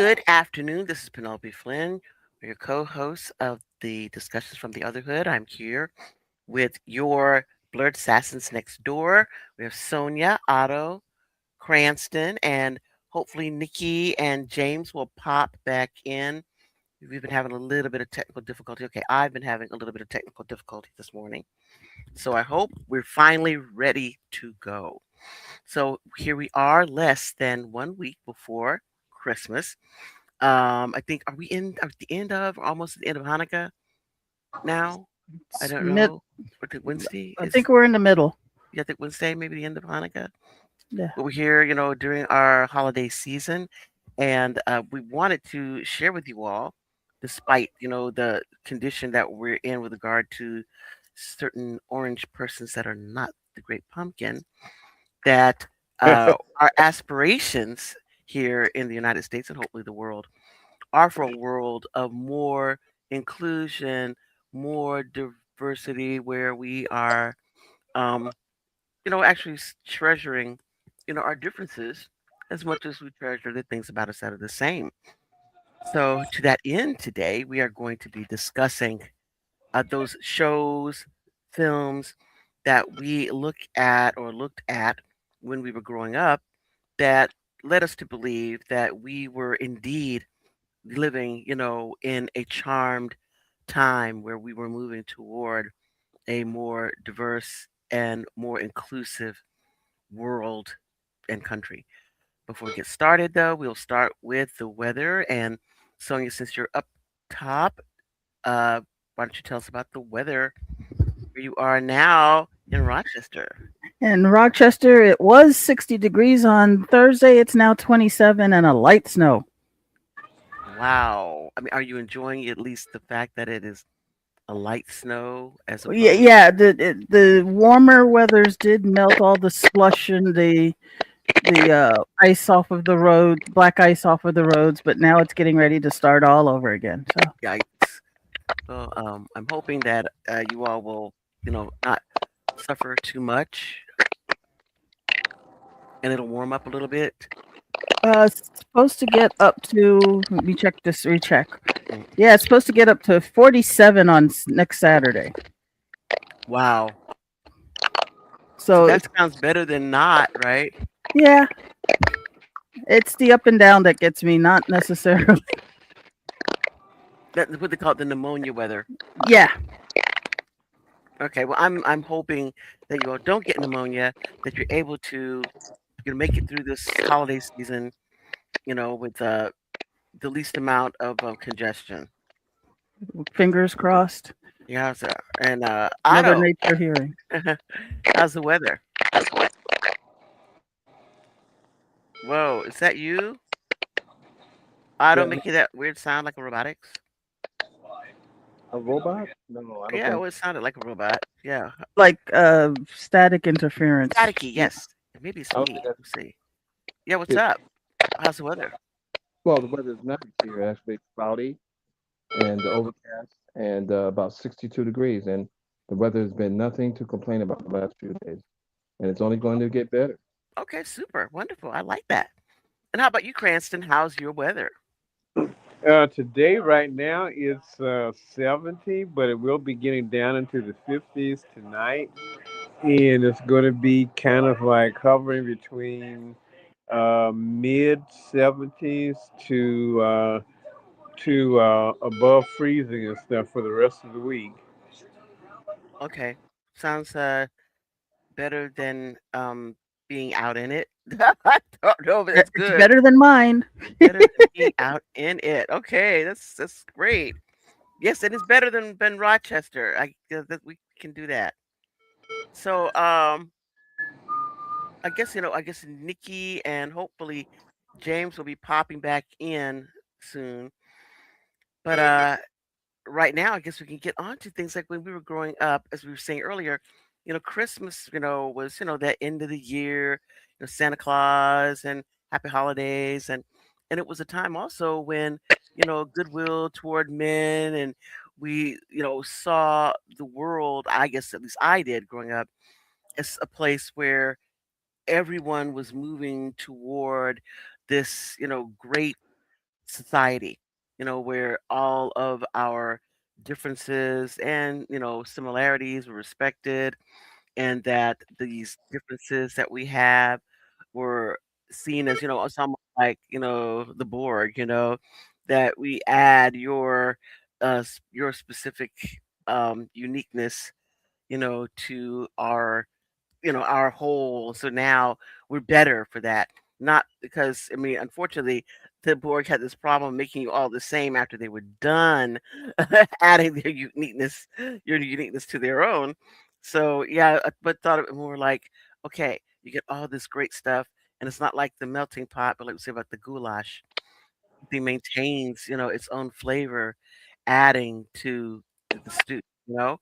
Good afternoon. This is Penelope Flynn, your co-host of the Discussions from the Otherhood. I'm here with your Blerdsassins Next Door. We have Sonia, Otto, Cranston, and hopefully Nikki and James will pop back in. We've been having a little bit of technical difficulty. Okay, I've been having a little bit of technical difficulty this morning. So I hope we're finally ready to go. So here we are, less than 1 week before Christmas. I think are we in at the end of almost at the end of Hanukkah now? I It's don't mid. know. What the Wednesday I is? think we're in the middle. Yeah, I think Wednesday, maybe the end of Hanukkah. Yeah. But we're here, during our holiday season, and we wanted to share with you all, despite the condition that we're in with regard to certain orange persons that are not the Great Pumpkin, that our aspirations here in the United States and hopefully the world are for a world of more inclusion, more diversity, where we are, um, actually treasuring, our differences as much as we treasure the things about us that are the same. So, to that end, today we are going to be discussing those shows, films that we look at or looked at when we were growing up that led us to believe that we were indeed living, in a charmed time where we were moving toward a more diverse and more inclusive world and country. Before we get started, though, we'll start with the weather. And Sonia, since you're up top, why don't you tell us about the weather where you are now in Rochester? In Rochester, it was 60 degrees on Thursday. It's now 27 and a light snow. Wow. I mean, are you enjoying at least the fact that it is a light snow as Yeah, opposed? yeah. The warmer weathers did melt all the slush and the ice off of the road, black ice off of the roads. But now it's getting ready to start all over again. So Yikes. Well, I'm hoping that you all will, not suffer too much and it'll warm up a little bit. it's supposed to get up to. Let me check this. Recheck. Mm. Yeah, it's supposed to get up to 47 on next Saturday. Wow. So So that it's sounds better than not, right? yeah, it's the up and down that gets me, not necessarily. That's what they call it, the pneumonia weather. Yeah, Okay, well, I'm hoping that you all don't get pneumonia, that you're able to make it through this holiday season, with the least amount of congestion. fingers crossed. Yeah, so, and Mother Otto, Nature hearing. how's the weather? Whoa, is that you? Otto That making that weird sound like a robotics? a robot? No, I don't Yeah, think. well, it sounded like a robot. Yeah. Like static interference. Staticky, yes. Maybe it's I don't think me. that's Let's see. Yeah, what's it. up? How's the weather? Well, the weather's nice here. Actually, it's cloudy and overcast, and about 62 degrees. And the weather has been nothing to complain about the last few days, and it's only going to get better. Okay, super. Wonderful. I like that. And how about you, Cranston? How's your weather? Today, right now, it's 70, but it will be getting down into the 50s tonight. And it's going to be kind of like hovering between mid 70s to above freezing and stuff for the rest of the week. Okay. Sounds better than being out in it. I don't know, but that's It's good. better than mine. Better than being out in it. Okay, that's great. Yes, it is better than Rochester. That we can do that. So I guess Nikki and hopefully James will be popping back in soon. But right now, I guess we can get on to things like when we were growing up, as we were saying earlier. Christmas, was that end of the year, Santa Claus and Happy Holidays, and it was a time also when goodwill toward men, and we saw the world. I guess at least I did growing up as a place where everyone was moving toward this great society, where all of our differences and, similarities were respected, and that these differences that we have were seen as, as almost like, the Borg, that we add your specific uniqueness, to our whole. So now we're better for that. Not because, I mean, unfortunately, the Borg had this problem making you all the same after they were done adding your uniqueness to their own. So yeah, but thought of it more like, okay, you get all this great stuff, and it's not like the melting pot, but like we say about the goulash, it maintains, its own flavor, adding to the stew. You know,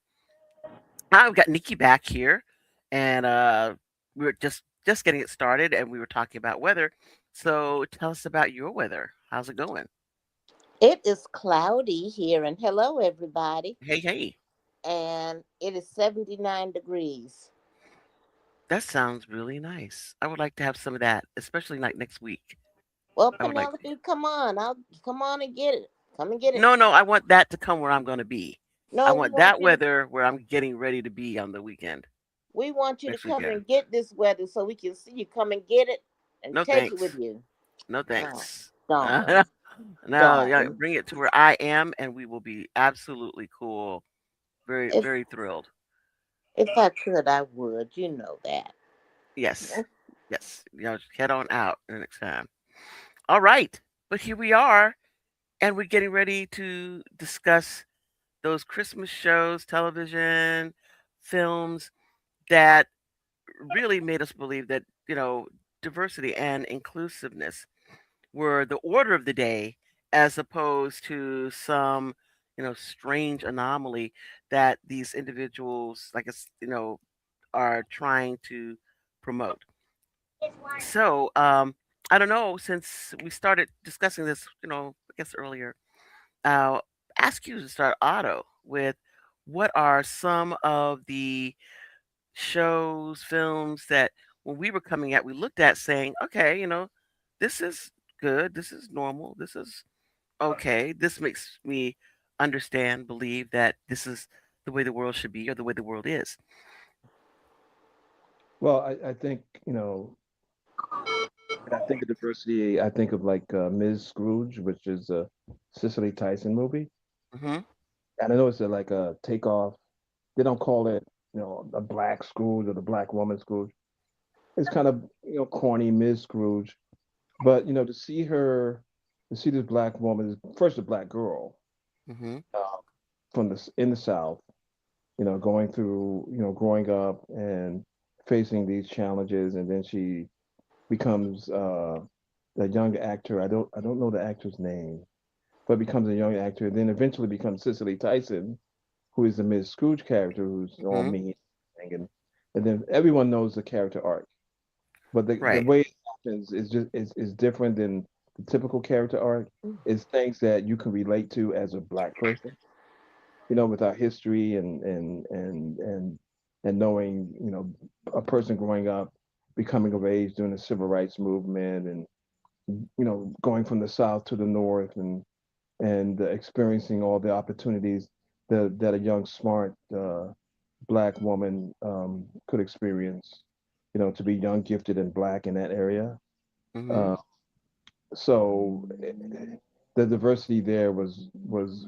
Hi, we've got Nikki back here, and we were just getting it started, and we were talking about weather. So tell us about your weather. How's it going? It is cloudy here, and hello, everybody. Hey, hey, And it is 79 degrees. that sounds really nice. I would like to have some of that, especially like next week. Well, I would like. Penelope, come on. I'll come on and get it. Come and get it. No, no, I want that to come where I'm going to be. I No, we want want that you to weather where I'm getting ready to be on the weekend, we want you to next come weekend. and get this weather so we can see you come and get it and No take it with thanks. you. No Oh, thanks. darn. No, yeah, Darn. bring it to where I am, and we will be absolutely cool. Very, If very thrilled. if I could I would. You know that. Yes. Yes. Head on out the next time. All right. But here we are, and we're getting ready to discuss those Christmas shows, television, films that really made us believe that, diversity and inclusiveness were the order of the day as opposed to some, strange anomaly that these individuals, like us, are trying to promote. So, I don't know, since we started discussing this, I guess earlier, I'll ask you to start, Otto, with what are some of the shows, films that when we were coming at, we looked at saying, okay, this is good, this is normal, this is okay, this makes me understand, believe that this is the way the world should be or the way the world is. Well, I think, when I think of diversity, I think of like Ms. Scrooge, which is a Cicely Tyson movie. Hmm. And I know it's like a takeoff. They don't call it, a black Scrooge or the black woman Scrooge. It's kind of, corny Ms. Scrooge. But, to see this black woman, first a black girl Hmm. uh, in the South, going through, growing up and facing these challenges, and then she becomes a young actor. I don't know the actor's name, but becomes a young actor, then eventually becomes Cicely Tyson, who is the Miss Scrooge character, who's all Hmm. mean, and then everyone knows the character arc. But the Right. way it happens is different than the typical character arc. It's things that you can relate to as a black person, with our history and knowing, a person growing up, becoming of age during the civil rights movement, and going from the south to the north, and experiencing all the opportunities that a young, smart black woman could experience. To be young, gifted, and black in that area. Hmm. Uh, so the diversity there was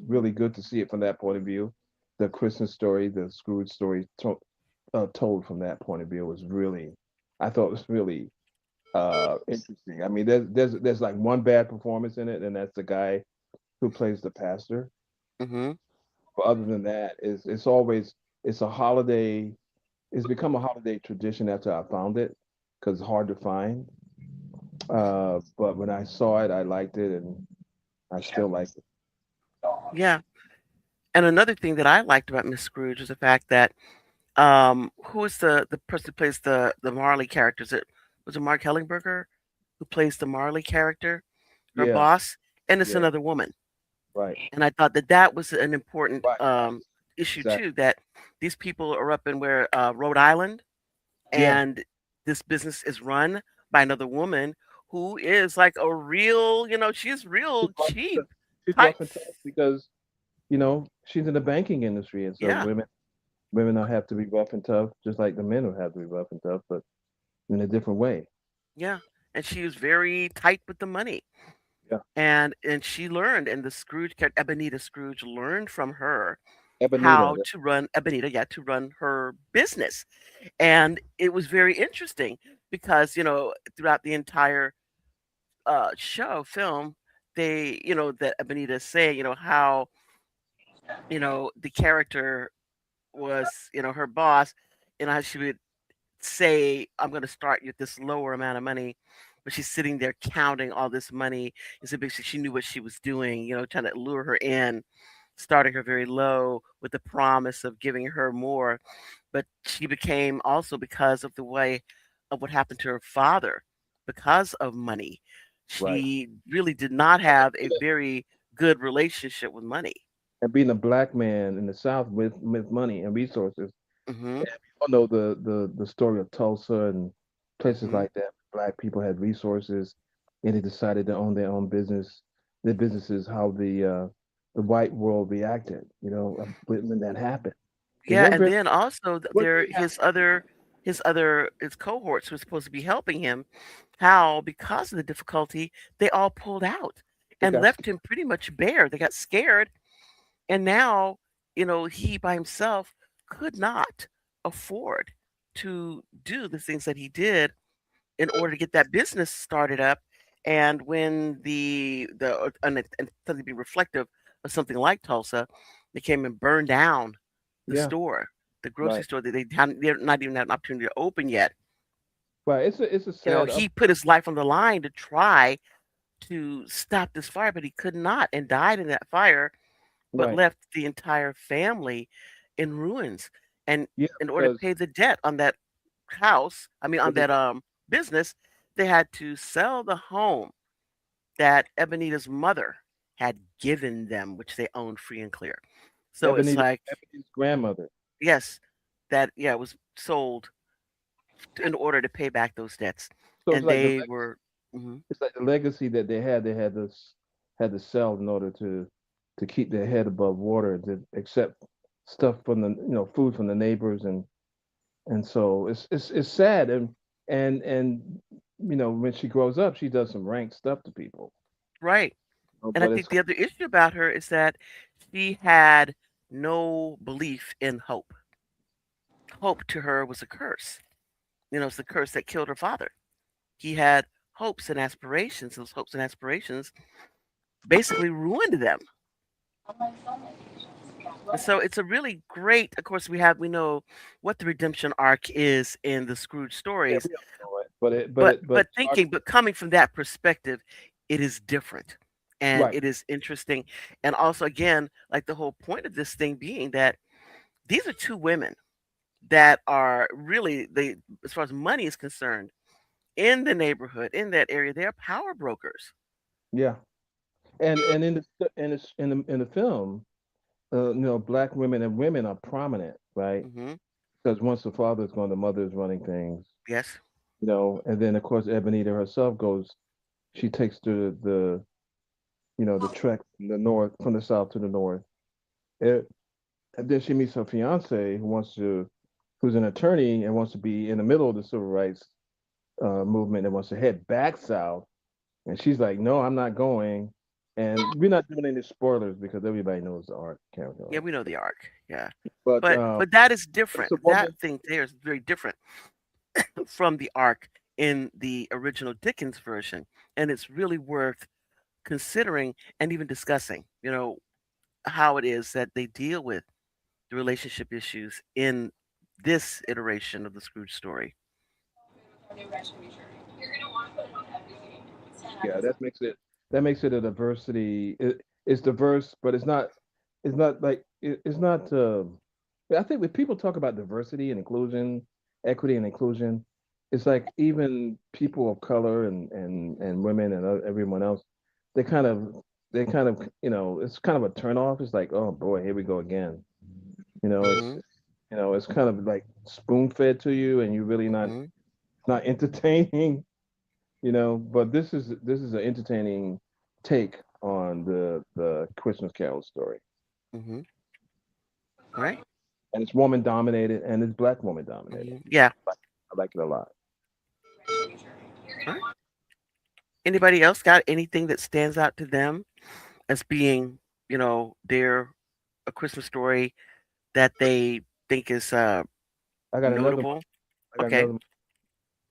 really good to see it from that point of view. The Christmas story, the Scrooge story, told from that point of view was really, I thought was really interesting. I mean, there's like one bad performance in it, and that's the guy who plays the pastor. Hmm. But other than that, it's always it's a holiday. It's become a holiday tradition after I found it because it's hard to find. But when I saw it, I liked it, and I still like it. Yeah. And another thing that I liked about Miss Scrooge was the fact that who is the person who plays the Marley character? Was it Mark Hellenberger who plays the Marley character, her Yeah, boss, and it's yeah, another woman. right, And I thought that that was an important right, issue exactly. too. That these people are up in where Rhode Island, Yeah, and this business is run by another woman who is like a real, she's She's real rough, cheap she's type. rough and tough because she's in the banking industry, and so Yeah, women don't have to be rough and tough, just like the men will have to be rough and tough, but in a different way. yeah. And she was very tight with the money. Yeah, And she learned, and the Scrooge character, Ebenezer Scrooge, learned from her Ebenita. how to run Ebenezer, yeah, to run her business. And it was very interesting because, throughout the entire film, they, that Ebenezer say, how, the character was, her boss, how she would say, I'm going to start you with this lower amount of money. But she's sitting there counting all this money. And so basically, she knew what she was doing, trying to lure her in, starting her very low with the promise of giving her more. But she became also, because of the way of what happened to her father, because of money. Right. She really did not have a very good relationship with money. And being a black man in the South with money and resources. Hmm. And we all know the story of Tulsa and places Hmm. like that. Black people had resources, and they decided to own their own business, their businesses. How the white world reacted, when that happened. It Yeah, wasn't and very, then also wasn't very his cohorts who were supposed to be helping him, how because of the difficulty they all pulled out They and got left scared. him pretty much bare. They got scared, and now he by himself could not afford to do the things that he did in order to get that business started up. And when and something to be reflective of something like Tulsa, they came and burned down the Yeah, store, the grocery right, store that they're not even had an opportunity to open yet. right. It's a sad He put his life on the line to try to stop this fire, but he could not, and died in that fire, but right. left the entire family in ruins. And Yeah, in order to because pay the debt on that house, I mean on what they that business, they had to sell the home that Ebenita's mother had given them, which they owned free and clear. So it's Ebony, like, Ebony's grandmother. yes, that yeah, it was sold in order to pay back those debts. So And they were mhm. it's like the legacy that they had. They had to sell in order to keep their head above water, to accept stuff from the food from the neighbors, and so it's sad, and when she grows up, she does some rank stuff to people. Right. And I But it's think the other issue about her is that she had no belief in hope. Hope to her was a curse. It's the curse that killed her father. He had hopes and aspirations. Those hopes and aspirations basically ruined them. And so it's a really great, of course, we know what the redemption arc is in the Scrooge yeah, stories, we all know it. But it but but it but our, thinking, but coming from that perspective, it is different and right. it is interesting. And also, again, like the whole point of this thing being that these are two women that are really they, as far as money is concerned, in the neighborhood, in that area, they are power brokers. Yeah, and in the film, black women and women are prominent, right? Hmm. Because once the father's gone, the mother's running things, Yes. and then of course Ebenita herself goes. She takes the trek from the north, from the south to the north. And, and then she meets her fiance, who's an attorney and wants to be in the middle of the civil rights movement and wants to head back south. And she's like, "No, I'm not going." And we're not doing any spoilers because everybody knows the art character Yeah, arc. we know the arc. Yeah. But But that is it's different. a That woman. thing there is very different from the arc in the original Dickens version. And it's really worth considering and even discussing, how it is that they deal with the relationship issues in this iteration of the Scrooge story. Yeah, that makes it a diversity. It's diverse, but it's not like it's not. I think when people talk about diversity and inclusion, equity and inclusion, it's like even people of color and women and everyone else, they kind of they kind of it's kind of a turn off. It's like, oh boy, here we go again. It's Hmm. it's kind of like spoon fed to you, and you're really not Hmm. not entertaining. But this is an entertaining take on the Christmas Carol story, Mm-hmm. Right. and it's woman dominated and it's black woman dominated. Mm-hmm. Yeah. I like it a lot. All right. Anybody else got anything that stands out to them as being, their a Christmas story that they think is I got another. notable? I got Okay.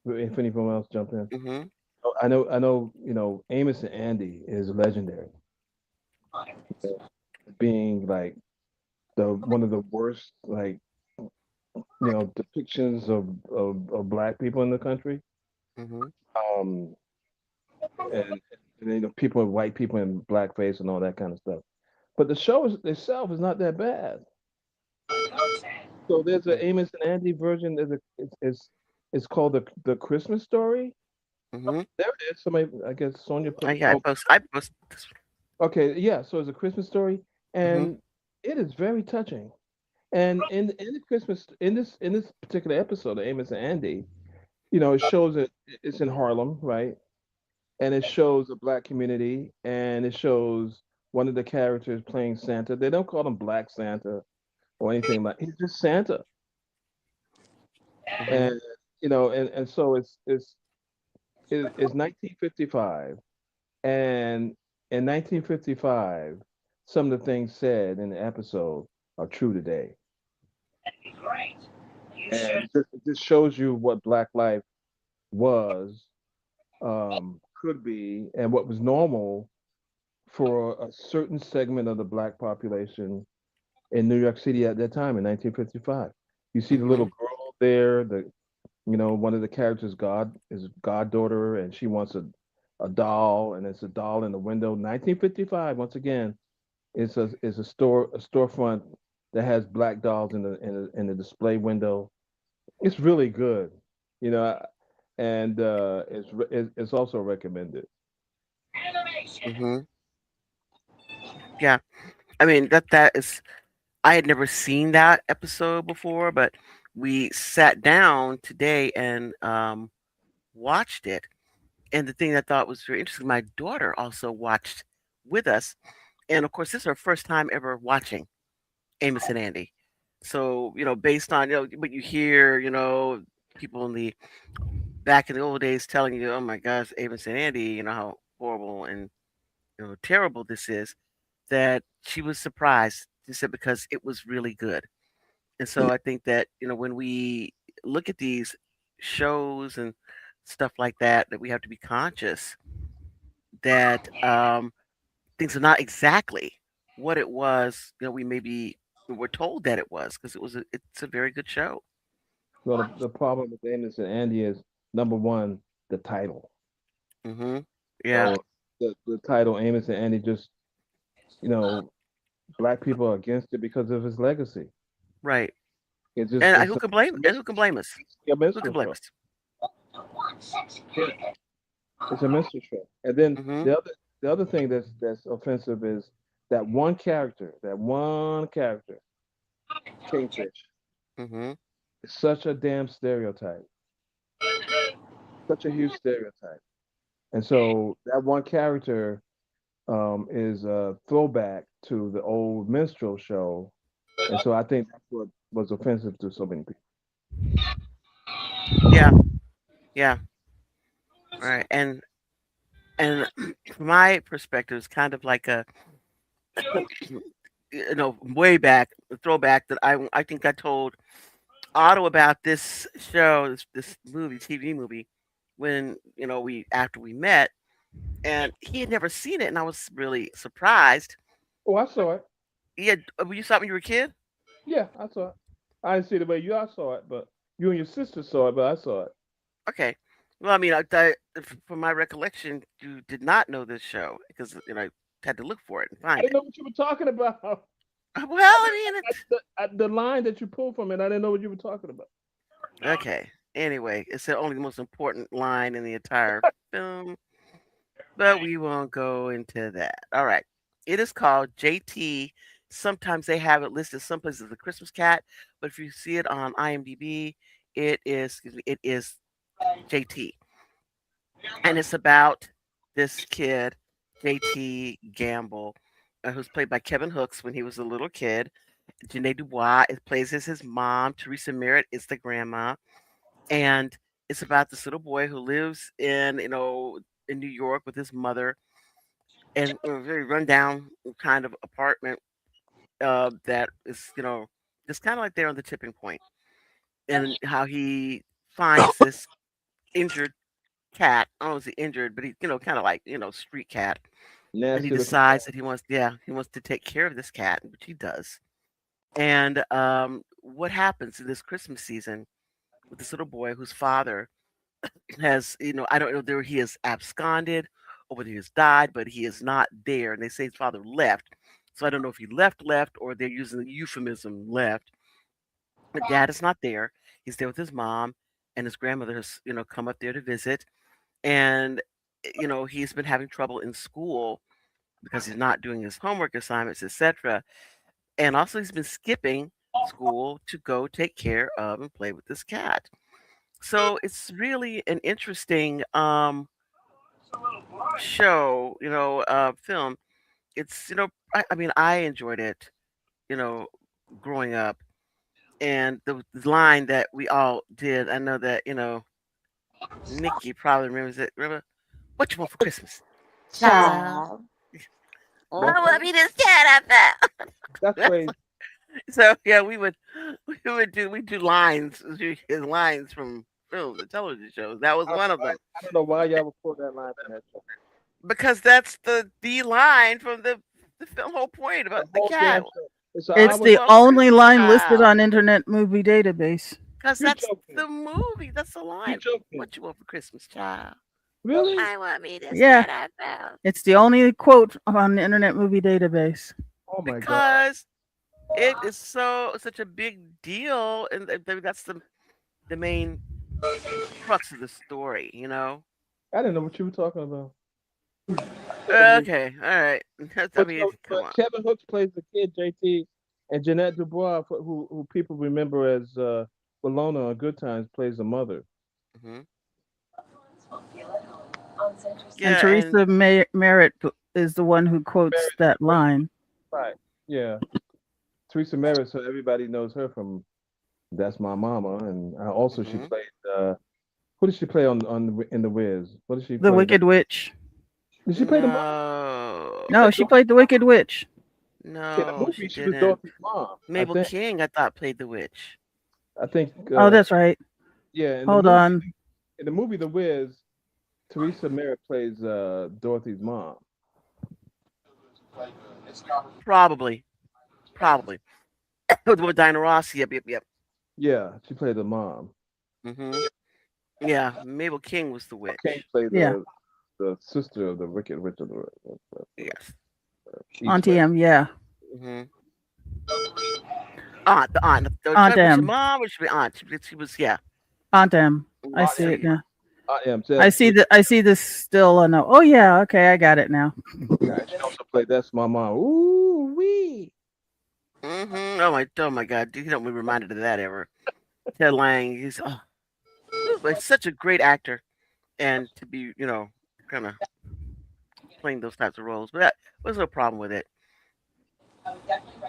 another. If anyone else jump in, Mm-hmm. I know. Amos and Andy is legendary, being like the one of the worst depictions of black people in the country. Mm-hmm. Um, and, and people, white people in blackface and all that kind of stuff. But the show itself is not that bad. So there's an Amos and Andy version. It's called the Christmas Story. Mm-hmm. There it is. Somebody, I guess Sonia put. Yeah, I Oh, post. I post. okay, yeah. So it's a Christmas story, Mm-hmm. and it is very touching. And in this particular episode of Amos and Andy, it shows it. It's in Harlem, right? And it shows a black community, and it shows one of the characters playing Santa. They don't call him Black Santa or anything like. He's just Santa, Mm-hmm. and and so it's 1955, and in 1955, some of the things said in the episode are true today, and it just shows you what Black life was, could be, and what was normal for a certain segment of the Black population in New York City at that time in 1955. You see the little Mm-hmm. girl there, one of the characters God is goddaughter, and she wants a doll, and it's a doll in the window. 1955, once again, it's a storefront that has black dolls in the display window. It's really good, you know, and it's also recommended. Mm-hmm. Yeah. I mean that is. I had never seen that episode before, but we sat down today and watched it. And the thing I thought was very interesting, my daughter also watched with us, and of course, this is her first time ever watching Amos and Andy. So, based on what you hear, people in the back in the old days telling you, "Oh my gosh, Amos and Andy," how horrible and terrible this is. That she was surprised. She said because it was really good. And so I think that when we look at these shows and stuff like that, that we have to be conscious that things are not exactly what it was. We maybe were told that it was because it's a very good show. Well, the problem with Amos and Andy is number one, the title. Hmm. Yeah. So the title Amos and Andy just you know black people are against it because of his legacy. Right. It's just And it's who a, can blame? And who can blame us? a Who can minstrel blame show. us? Yeah, it's a minstrel show. And then Hmm. the other thing that's offensive is that one character, Kingfish, Hmm. is such a damn stereotype, such a huge stereotype. And so that one character is a throwback to the old minstrel show. And so I think that's what was offensive to so many people. Yeah. Yeah. Right. And from my perspective, it's kind of like a way back, a throwback that I think I told Otto about this show, this movie, TV movie, when we after we met, and he had never seen it, and I was really surprised. Oh, I saw it. He had, you saw it when you were a kid? Yeah, I saw it. I didn't see the way you all saw it, but you and your sister saw it, but I saw it. Okay. Well, I mean, from my recollection, you did not know this show because I had to look for it and I find didn't it. know what you were talking about. Well, I mean, it's The line that you pulled from it, I didn't know what you were talking about. okay. Anyway, it's the only most important line in the entire film. But we won't go into that. All right. It is called JT. Sometimes they have it listed some places as a Christmas cat, but if you see it on IMDb, it is JT. and it's about this kid, JT Gamble, who's played by Kevin Hooks when he was a little kid. Janae Dubois plays as his mom. Teresa Merritt is the grandma, and it's about this little boy who lives in New York with his mother in a very rundown kind of apartment that is just kind of like they're on the tipping point, and how he finds this injured cat. I don't know if he's injured, but he kind of like street cat, and he Nasty looking decides cat. that he wants to take care of this cat, which he does. And what happens in this Christmas season with this little boy whose father has, I don't know whether he has absconded or whether he has died, but he is not there. And they say his father left. So I don't know if he left, or they're using the euphemism left. But dad is not there. He's there with his mom, and his grandmother has, come up there to visit. And, he's been having trouble in school because he's not doing his homework assignments, etc. And also he's been skipping school to go take care of and play with this cat. So it's really an interesting show, film. It's, I mean, I enjoyed it, you know, growing up. And the line that we all did, I know that, Nikki probably remembers it. Remember, what you want for Christmas? Child. Child. That's I Mm-hmm. want me this cat I that's found. crazy. So yeah, we do lines from films and television shows. That was one of them. I don't know why y'all would pull that line from that show. Because that's the line from the film whole point The about the whole cat. damn show. It's an It's What hour. you the want for only Christmas, line listed child? on Internet Movie Database. Because You're that's joking. the movie. That's the You're line. joking. What you want for Christmas, child? Really? I want me this Yeah, cat I found. it's the only quote on the Internet Movie Database. Oh my God. Because it is such a big deal, and that's the main crux of the story. I didn't know what you were talking about. Couldn't believe. Okay, all right. I But mean, come on. Kevin Hooks plays the kid JT, and Jeanette Dubois, who people remember as Bologna on Good Times, plays the mother. Hmm. And Yeah, and Teresa Merritt is the one who quotes that line. Right. Yeah. Teresa Mary, so everybody knows her from That's My Mama, and also she hmm played. Who did she play in the Wiz? What did she The play? Wicked Witch. Did she play the mother? no, She No, played she Dorothy. played the Wicked Witch. In the no, she movie, she was didn't. Dorothy's mom. I Mabel think. King, I thought played the witch. I think. Oh, that's right. Yeah. Hold on. In the movie The Wiz, Teresa Merritt plays Dorothy's mom. Probably, probably. With Diana Ross. Yep, yep, yep. Yeah, she played the mom. hmm Yeah, Mabel King was the Kane witch. played Yeah, the sister of the Wicked Witch of the Yes. East Auntie West. M. Yeah, hmm Aunt, the aunt. Aunt Was she M. mom or should be aunt? She was, yeah. Aunt M. I Aunt see M. it now. Aunt M I said, see the. I see this still. On the, oh yeah. Okay, I got it now. yeah, she also played That's My Mom. Ooh wee. Oh my God. You don't be reminded of that ever. Ted Lang, he's such a great actor, and to be, kind of playing those types of roles, but that was no problem with it.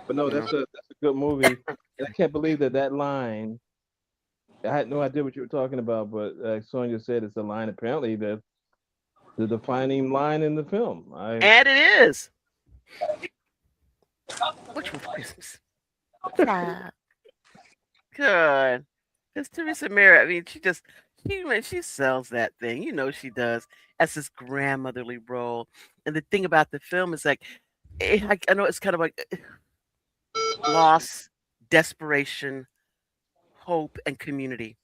But no, You know. that's a good movie. And I can't believe that line. I had no idea what you were talking about, but Sonia said it's a line. Apparently, the defining line in the film. And it is. What you want for Christmas? Child. Good. Because Teresa Mara, I mean, she sells that thing. You know she does. As this grandmotherly role. And the thing about the film is like, I know it's kind of like loss, desperation, hope, and community.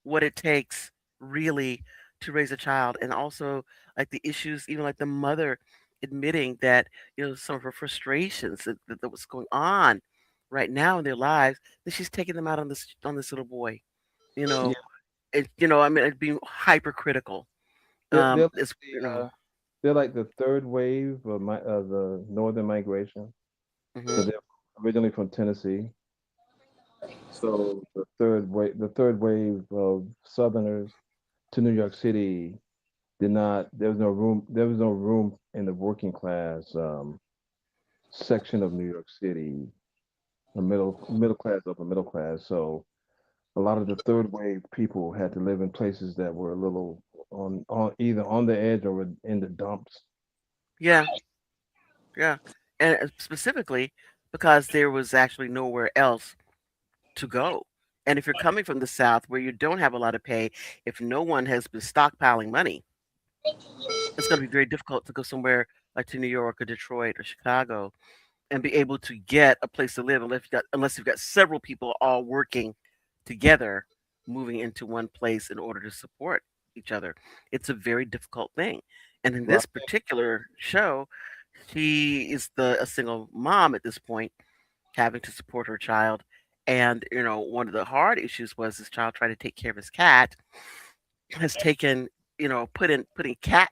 What it takes really to raise a child. And also like the issues, even like the mother admitting that, some of her frustrations that what's going on right now in their lives, that she's taking them out on this little boy. You Yeah, know, I mean, it being hypercritical. they're It's they're like the third wave of the northern migration. So mhm. they're originally from Tennessee. So the third wave of Southerners to New York City did not. There was no room. There was no room in the working class section of New York City, the middle class, upper middle class. So a lot of the third wave people had to live in places that were a little on either on the edge or in the dumps. Yeah, yeah. And specifically because there was actually nowhere else to go. And if you're coming from the South where you don't have a lot of pay, if no one has been stockpiling money, it's going to be very difficult to go somewhere like to New York or Detroit or Chicago and be able to get a place to live unless you've got several people all working together, moving into one place in order to support each other. It's a very difficult thing. And in Right. this particular show, she is a single mom at this point, having to support her child. And one of the hard issues was this child trying to take care of his cat has taken, putting cat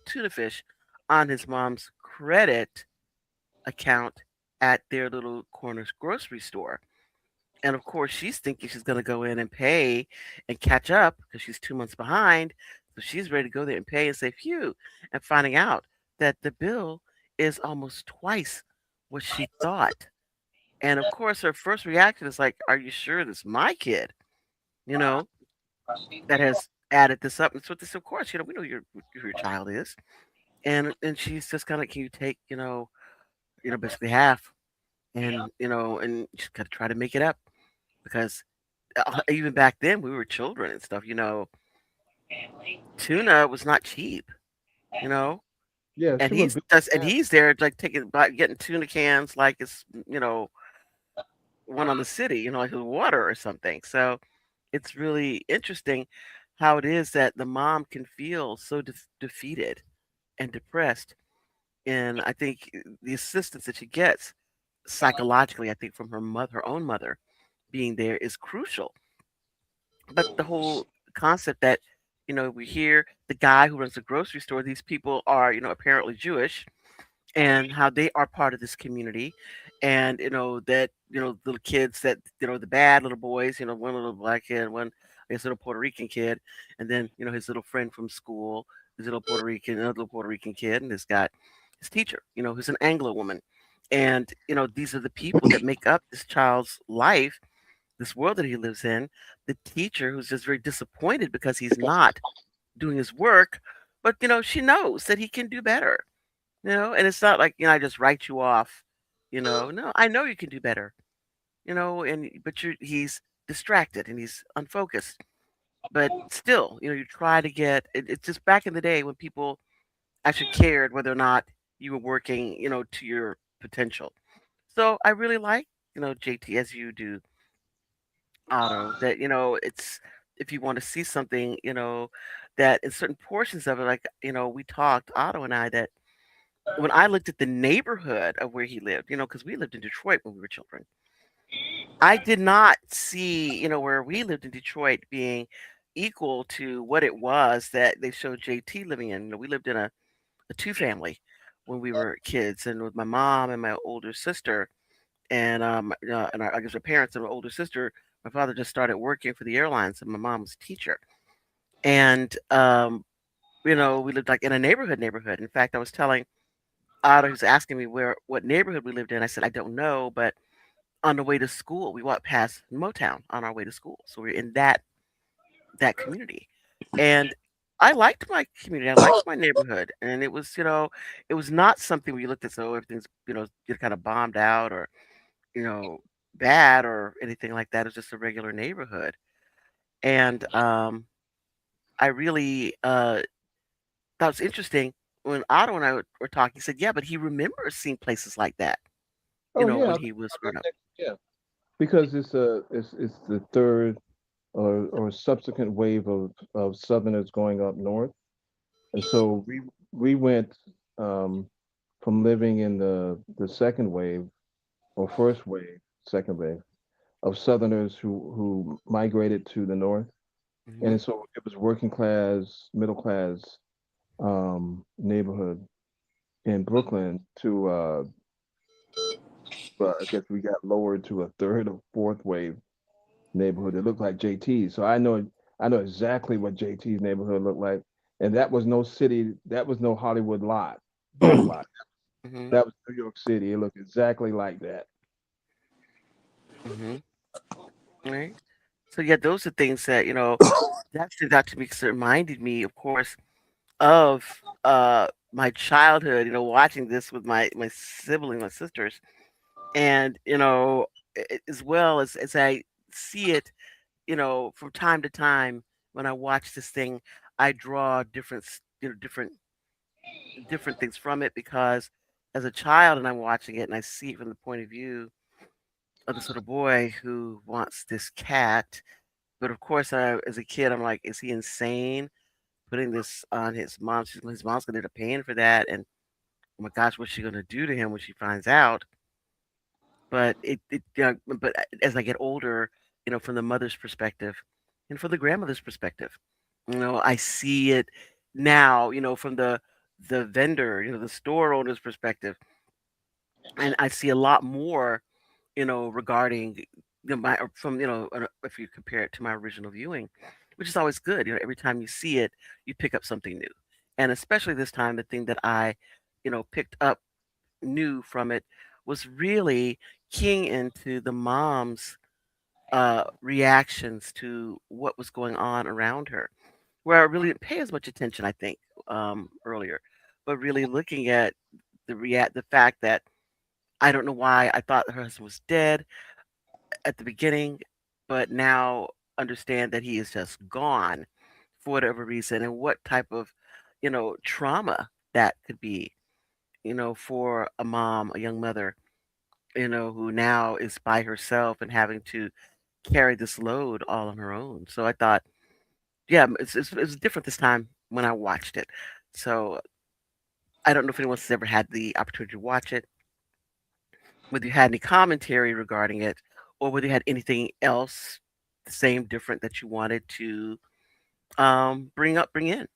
tuna fish on his mom's credit account at their little corner grocery store. And of course, she's thinking she's going to go in and pay and catch up because she's 2 months behind. So she's ready to go there and pay and say, phew, and finding out that the bill is almost twice what she thought. And of course, her first reaction is like, are you sure this is my kid? You know, that has added this up. And so this, of course, we know who your child is. And she's just kind of, can you take, basically half and just got to try to make it up because even back then we were children and stuff. Tuna was not cheap. You know, Yeah, and she would be. he's there like getting tuna cans like it's one on the city. Like with water or something. So it's really interesting how it is that the mom can feel so defeated and depressed, and I think the assistance that she gets psychologically, I think from her own mother being there is crucial. But the whole concept that, we hear the guy who runs the grocery store, these people are, apparently Jewish, and how they are part of this community. And, that, little kids that, the bad little boys, one little black kid, one, I guess, little Puerto Rican kid, and then, his little friend from school, his little another little Puerto Rican kid, and he's got his teacher, who's an Anglo woman. And, these are the people that make up this child's life, this world that he lives in. The teacher who's just very disappointed because he's not doing his work, but she knows that he can do better. And it's not like I just write you off. No, I know you can do better. And but he's distracted and he's unfocused. But still, you try to it's just back in the day when people actually cared whether or not you were working, to your potential. So I really like, JT, as you do, Otto, that it's if you want to see something, that in certain portions of it, like we talked, Otto and I, that when I looked at the neighborhood of where he lived, because we lived in Detroit when we were children, I did not see, where we lived in Detroit being equal to what it was that they showed JT living in. We lived in a two family when we were kids, and with my mom and my older sister, and I guess our parents and my older sister. My father just started working for the airlines, and my mom was a teacher. And we lived like in a neighborhood. In fact, I was telling Otto, he was asking me what neighborhood we lived in. I said I don't know, but on the way to school, we walked past Motown on our way to school, so we are in that community. And I liked my community. I liked my neighborhood, and it was not something where you looked at so everything's kind of bombed out or you know bad or anything like that. It was just a regular neighborhood, and I really thought it was interesting when Otto and I were talking. He said, "Yeah, but he remembers seeing places like that, Oh yeah, when he was growing up." yeah. Because it's the third or subsequent wave of Southerners going up north, and so we went um, from living in the second wave or first wave, second wave of Southerners who migrated to the north, Hmm. and so it was working class, middle class neighborhood in Brooklyn to but I guess we got lowered to a third or fourth wave neighborhood. It looked like JT. So I know exactly what JT's neighborhood looked like, and that was no city. That was no Hollywood lot, back lot. Hmm. That was New York City. It looked exactly like that. Hmm. Right. So yeah, those are things that that stood out to me because it reminded me, of course, of my childhood. Watching this with my sibling, my sisters, and as well as I see it, from time to time when I watch this thing, I draw different things from it because as a child and I'm watching it and I see it from the point of view of this little boy who wants this cat. But of course, as a kid, I'm like, is he insane putting this on his mom? His mom's gonna end up paying for that, and oh my gosh, what's she gonna do to him when she finds out? But as I get older, from the mother's perspective, and from the grandmother's perspective, I see it now, from the vendor, the store owner's perspective, and I see a lot more, regarding my from if you compare it to my original viewing, which is always good. Every time you see it, you pick up something new, and especially this time, the thing that I, picked up new from it was really keying into the mom's reactions to what was going on around her, where I really didn't pay as much attention, I think, earlier, but really looking at the fact that I don't know why I thought her husband was dead at the beginning, but now understand that he is just gone for whatever reason, and what type of, trauma that could be, for a mom, a young mother, who now is by herself and having to carry this load all on her own. So I thought, yeah, it's different this time when I watched it. So I don't know if anyone's ever had the opportunity to watch it, whether you had any commentary regarding it, or whether you had anything else, the same, different that you wanted to bring in.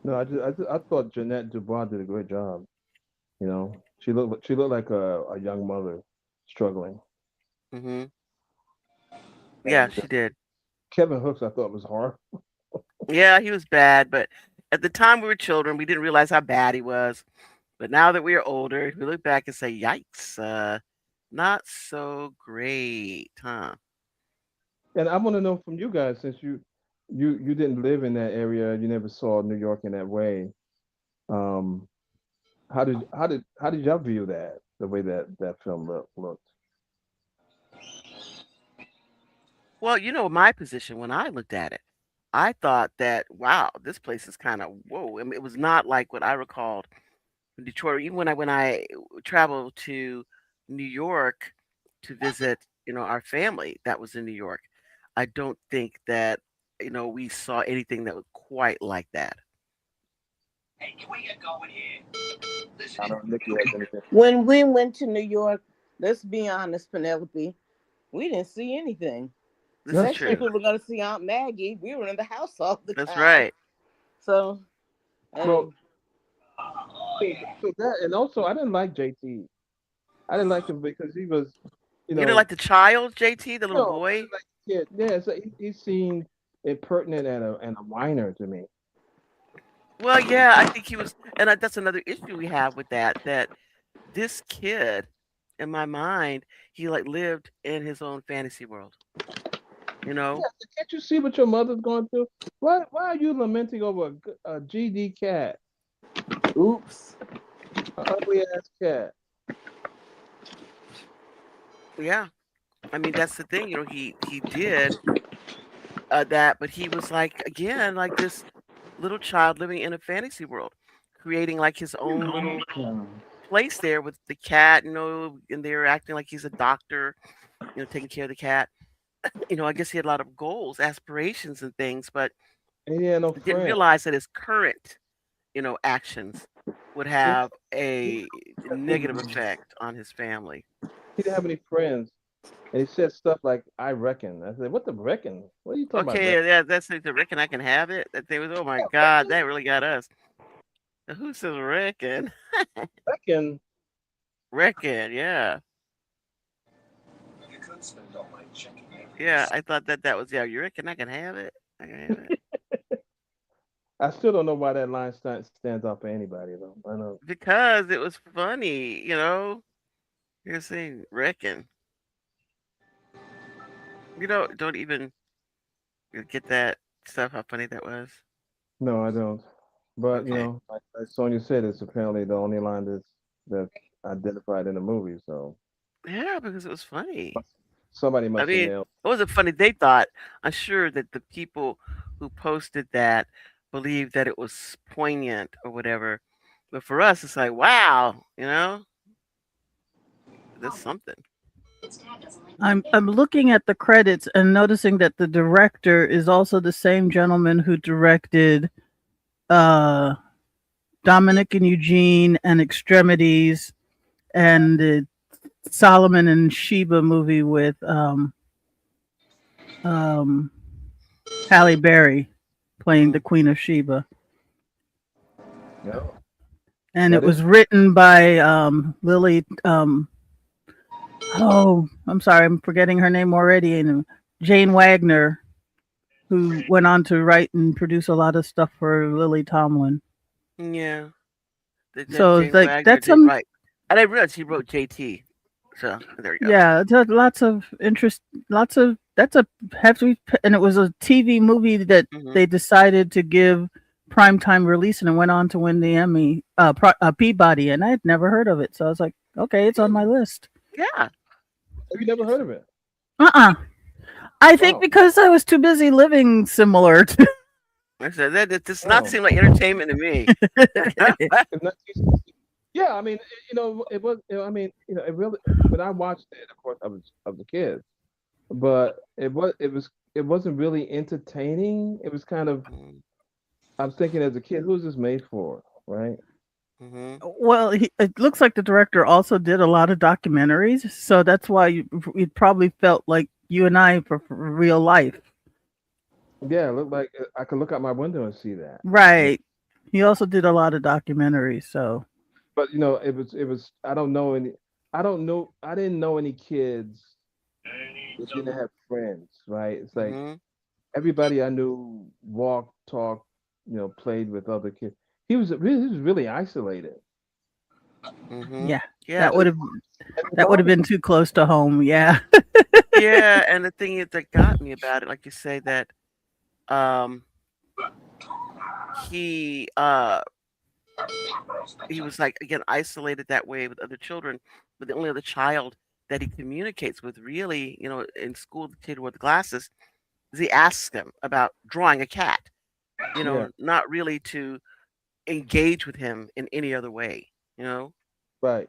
No, I thought Jeanette Dubois did a great job. She looked like a young mother struggling. Hmm. Yeah, And she did. Kevin Hooks, I thought was hard. Yeah, he was bad, but at the time we were children, we didn't realize how bad he was. But now that we are older, we look back and say, "Yikes, not so great, huh?" And I want to know from you guys, since you didn't live in that area, you never saw New York in that way. Um, how did y'all view that the way that film looked? Well, my position when I looked at it, I thought that, wow, this place is kind of whoa. I mean, it was not like what I recalled in Detroit. Even when I traveled to New York to visit, our family that was in New York, I don't think that we saw anything that was quite like that. I don't know if Nikki has anything. When we went to New York, let's be honest, Penelope, we didn't see anything. This is That's Next thing true. we were going to see Aunt Maggie, we were in the house all the That's time. right. So, well, and so that, and also I didn't like JT. I didn't like him because he was, you You know, know, like the child, JT, the little no, I boy. didn't like the kid. Yeah, so he seemed impertinent and a whiner to me. Well, yeah, I think he was, and that's another issue we have with that. That this kid, in my mind, he like lived in his own fantasy world. You Yeah, know, so can't you see what your mother's going through? Why are you lamenting over a GD cat, oops. an ugly ass cat? yeah. I mean, that's the thing. He did that, but he was like again like this little child living in a fantasy world, creating like his own little place there with the cat. And they're acting like he's a doctor. Taking care of the cat. I guess he had a lot of goals, aspirations, and things, but And he had no didn't friends. realize that his current, actions would He, have a he negative effect on his family. didn't have any friends. And he said stuff like, I reckon. I said, what the reckon? What are you talking about, Okay, yeah, that's the reckon I can have it. That they was, oh my God, that really got us. Who says reckon? reckon? Reckon, yeah. Yeah, I thought that was yeah. You reckon I can have it? I can have it I still don't know why that line stands out for anybody though. I know. because it was funny. You're saying reckon. Don't even get that stuff. How funny that was. No, I don't. But Okay. like Sonya said, it's apparently the only line that's identified in the movie. So Yeah, because it was funny. somebody I must have mean, nailed. it wasn't funny. They thought. I'm sure that the people who posted that believed that it was poignant or whatever. But for us, it's like, wow, that's something. I'm looking at the credits and noticing that the director is also the same gentleman who directed uh Dominic and Eugene and Extremities and the Solomon and Sheba movie with um Halle Berry playing the Mm, Queen of Sheba. No, And it that is. was written by Lily oh, I'm sorry, I'm forgetting her name already, and Jane Wagner, who went on to write and produce a lot of stuff for Lily Tomlin. yeah, that So it's Jane like Wagner that's did some right. I didn't realize he wrote JT. So there you go. yeah, it's lots of interest, lots of that's a heavy, and it was a TV movie that Hmm. they decided to give primetime release, and it went on to win the Emmy, Peabody, and I had never heard of it, so I was like, okay, it's on my list. Yeah. Have you never heard of it? Uh-uh. I think Wow. because I was too busy living similar to. I said that does not Wow. seem like entertainment to me. It's not- yeah, I mean, it was. I mean, it really. When I watched it, of course, I was a kid, but it wasn't really entertaining. It was kind of. I was thinking as a kid, who's this made for, right? Mm-hmm. Well, it looks like the director also did a lot of documentaries, so that's why it probably felt like you and I for real life. Yeah, it looked like I could look out my window and see that. Yeah. Right. He also did a lot of documentaries, so But it was. I don't know any. I don't know. I didn't know any kids that didn't have friends, right? It's like Mm-hmm. everybody I knew walked, talked, played with other kids. He was really isolated. Mm-hmm. yeah. Yeah. That would have And his that would have father. been too close to home. Yeah. Yeah. And the thing is that got me about it, like you say, that um he uh he was like again isolated that way with other children, but the only other child that he communicates with really, in school, the kid with glasses, is he asks him about drawing a cat, Yeah, not really to engage with him in any other way, you know? right.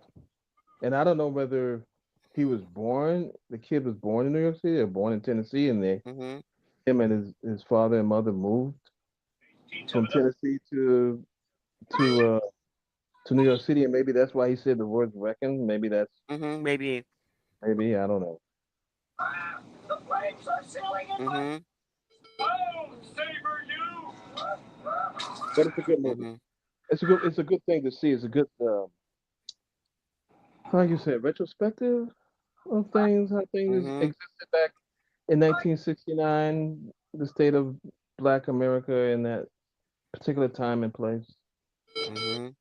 And I don't know whether the kid was born in New York City or born in Tennessee, and Mhm. him and his father and mother moved from Tennessee to New York City, and maybe that's why he said the word reckon. Maybe Mhm. Maybe. maybe I don't know. Mhm. But it's a good movie. Mhm. It's a good thing to see. It's a good how you say retrospective of things, how things Mhm. existed back in 1969, the state of Black America in that particular time and place. Mhm.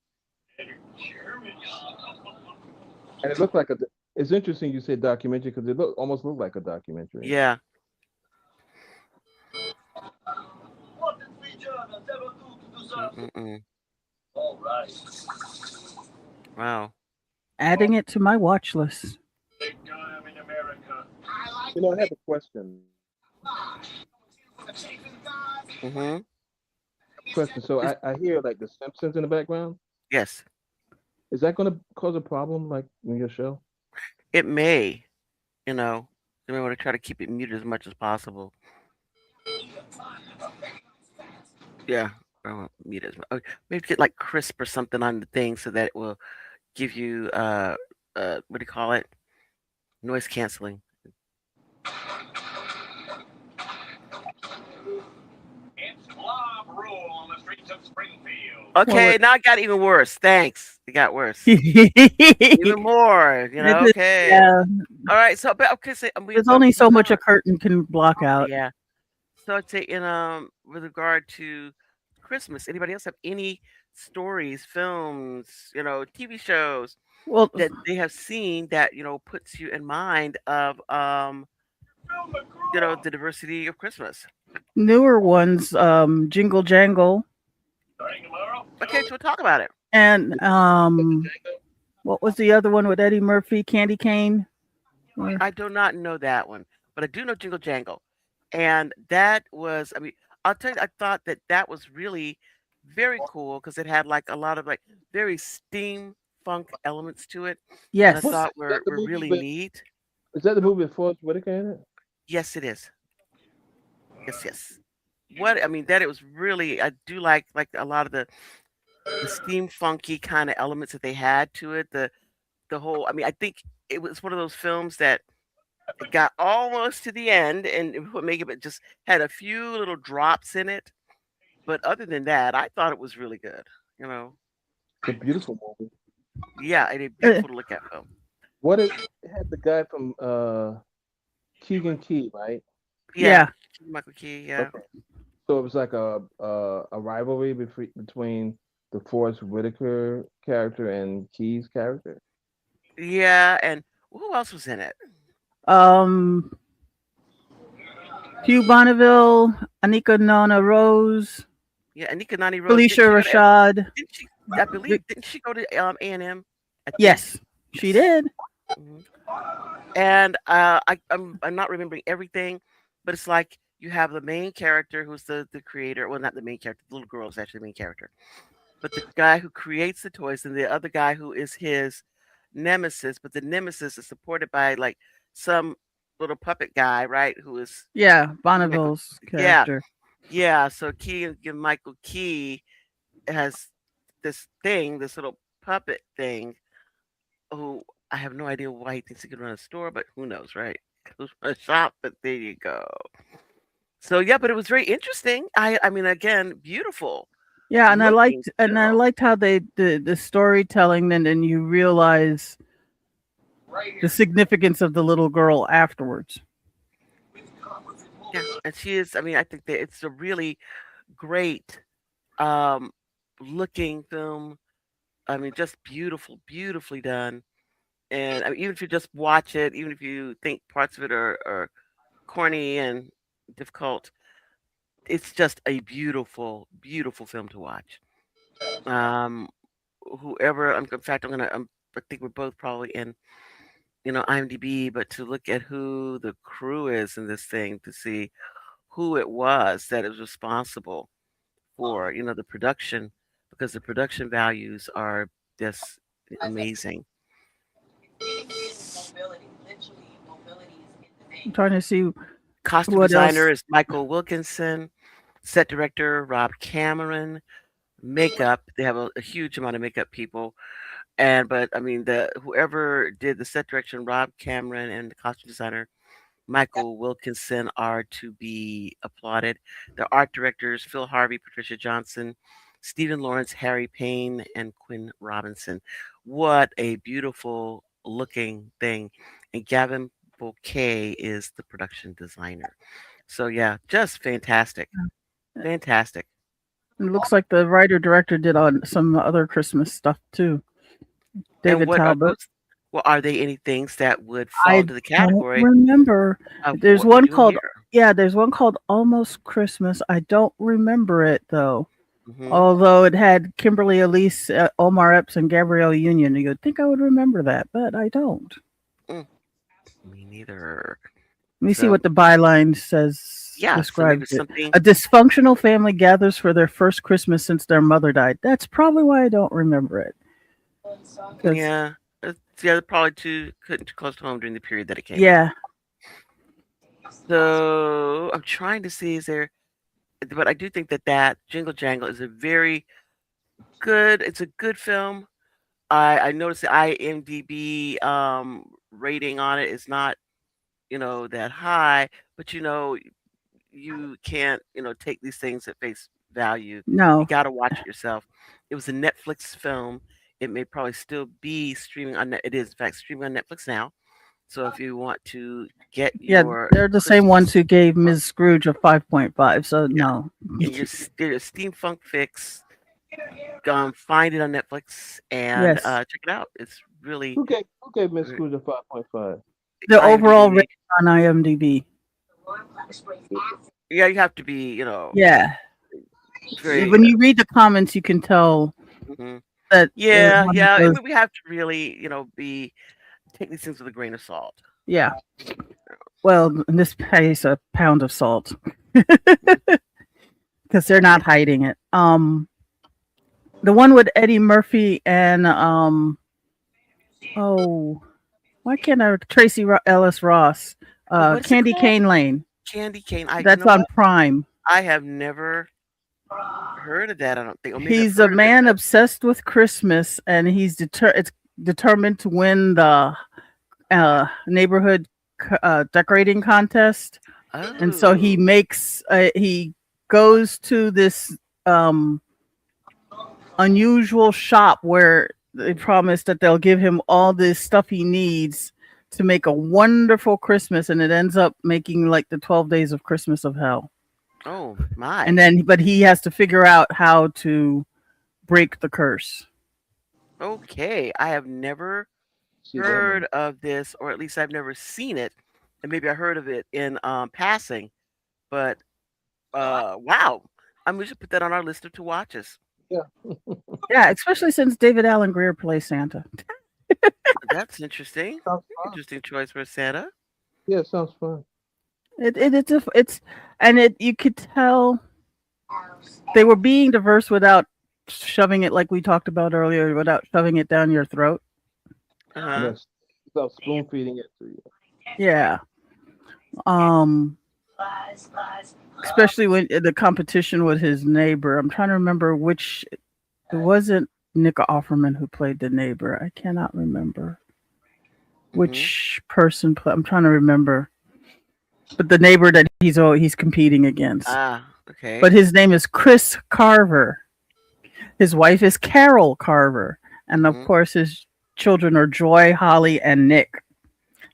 And it looked like it's interesting you said documentary because almost looked like a documentary. Yeah. Mm-mm-mm. Wow. Adding it to my watch list. I have a question. Mhm. So It's, I hear like the Simpsons in the background. yes. Is that going to cause a problem like in your show? It may, you know. You may want to try to keep it muted as much as possible. Yeah. I won't mute it as much. Maybe get like crisp or something on the thing so that it will give you what do you call it? Noise canceling. Well, Okay, now it got even worse. Thanks. It got worse. It Even more, is, okay. yeah. All right, so but okay, so There's but only with so much a regard, curtain can block out. yeah. So I'd say in with regard to Christmas, anybody else have any stories, films, TV shows Well, that they have seen that, puts you in mind of the diversity of Christmas? newer ones, Jingle Jangle, Okay, so we'll talk about it. and Jingle jangle. what was the other one with Eddie Murphy? Candy Cane. Or I do not know that one, but I do know Jingle Jangle. And that was, I mean, I'll tell you, I thought that that was really very cool because it had like a lot of like very steampunk elements to it that I What yes, thought is that were the movie really with? neat. Is that the movie with Forrest Whitaker in it? Yes, it is. Yes, yes. What I mean, that it was really, I do like a lot of the steampunky kind of elements that they had to it. The whole, I mean, I think it was one of those films that it got almost to the end, and it would make it, but just had a few little drops in it. But other than that, I thought it was really good. You know, It's a beautiful movie. yeah, and a uh, beautiful to look at film. It had the guy from Keegan Key, right? Yeah, yeah. Michael Key. Yeah, Okay. So it was like a rivalry between the Forrest Whitaker character and Key's character. yeah, and who else was in it? Um, Hugh Bonneville, Anika Nona Rose, Yeah, Anika Nani Rose. Felicia Rashad. Didn't she? I believe didn't she go to A&M? I think Yes, she yes. did. Mhm. And I'm not remembering everything, but it's like you have the main character who's the creator. Well, not the main character. The little girl is actually the main character, but the guy who creates the toys and the other guy who is his nemesis. But the nemesis is supported by like some little puppet guy, right? Who is Yeah, Michael? Bonneville's Yeah, character. yeah. So Michael Key has this thing, this little puppet thing, who I have no idea why he thinks he can run a store, but who knows, right? Who's run a shop, but there you go. So yeah, but it was very interesting. I mean, again, beautiful Yeah, looking and I film. liked how they the storytelling, and then you realize the significance of the little girl afterwards. Yeah, and she is. I mean, I think that it's a really great um looking film. I mean, just beautiful, beautifully done. And I mean, even if you just watch it, even if you think parts of it are corny and difficult, it's just a beautiful, beautiful film to watch. Um, whoever, in fact, I think we're both probably in, IMDb, but to look at who the crew is in this thing to see who it was that is responsible for, the production, because the production values are just amazing. I'm trying to see Costume what designer else. is Michael Wilkinson, set director Rob Cameron, makeup, they have a huge amount of makeup people. And but I mean the whoever did the set direction, Rob Cameron, and the costume designer Michael Wilkinson are to be applauded. The art directors Phil Harvey, Patricia Johnson, Stephen Lawrence, Harry Payne, and Quinn Robinson. What a beautiful looking thing. And Gavin Bouquet is the production designer. So yeah, just fantastic. Fantastic. It looks like the writer director did on some other Christmas stuff too. And David what are Talbot. those? Well, are they any things that would fall I into the don't category remember. of There's what we're one doing called here? Yeah, there's one called Almost Christmas. I don't remember it though. Hmm. Although it had Kimberly Elise, Omar Epps, and Gabrielle Union. You'd think I would remember that, but I don't. Mm, me neither. Let me see So what the byline says, yeah, so maybe describes it's it. something. A dysfunctional family gathers for their first Christmas since their mother died. That's probably why I don't remember it. Because, Yeah, yeah, probably too close to home during the period that it came out. yeah, So I'm trying to see is there, but I do think that Jingle Jangle is a very good. It's a good film. I noticed the IMDb rating on it is not that high, but you can't, take these things at face value. You no. got to watch it yourself. It was a Netflix film. it may probably still be streaming on it is in fact streaming on Netflix now. So if you want to get Yeah, your they're the same ones Christmas, who gave Ms. Scrooge a 5.5. So yeah, no. and your steampunk fix, find it on Netflix and Yes. check it out. It's really Who gave Miss uh, Scrooge a 5.5? The overall IMDb. rating on IMDb. Yeah, you have to be, Yeah. very. When you read the comments, you can tell Mhm. that it was Yeah, one of yeah. those. We have to really, be take these things with a grain of salt. Yeah. Well, in this case, a pound of salt because they're not hiding it. The one with Eddie Murphy and oh, why can't I Ellis Ross? What is it Candy called? Cane Lane. Candy cane. You That's know on what? Prime. I have never heard of that. I don't think, or maybe I've He's a heard of it, man but obsessed with Christmas, and it's determined to win the neighborhood decorating contest. And so he oh, makes he goes to this um, unusual shop where they promise that they'll give him all this stuff he needs to make a wonderful Christmas, and it ends up making like the 12 days of Christmas of hell. oh And my. then, but he has to figure out how to break the curse. Okay, I have never See that heard one? of this, or at least I've never seen it, and maybe I heard of it in passing. But wow, we should put that on our list of to watches. Yeah. Yeah, especially since David Allen Greer plays Santa. That's interesting. Sounds fun. Interesting choice for Santa. Yeah, sounds fun. It's and it you could tell they were being diverse without shoving it like we talked about earlier, without shoving it down your throat. Uh huh. Yes. Without spoon feeding it to you. Yeah. Um Especially when the competition with his neighbor. I'm trying to remember which it wasn't Nick Offerman who played the neighbor. I cannot remember Hmm. which person I'm trying to remember. But the neighbor that he's competing against. Ah, But okay. his name is Chris Carver. His wife is Carol Carver, and of Hmm. course his children are Joy, Holly, and Nick.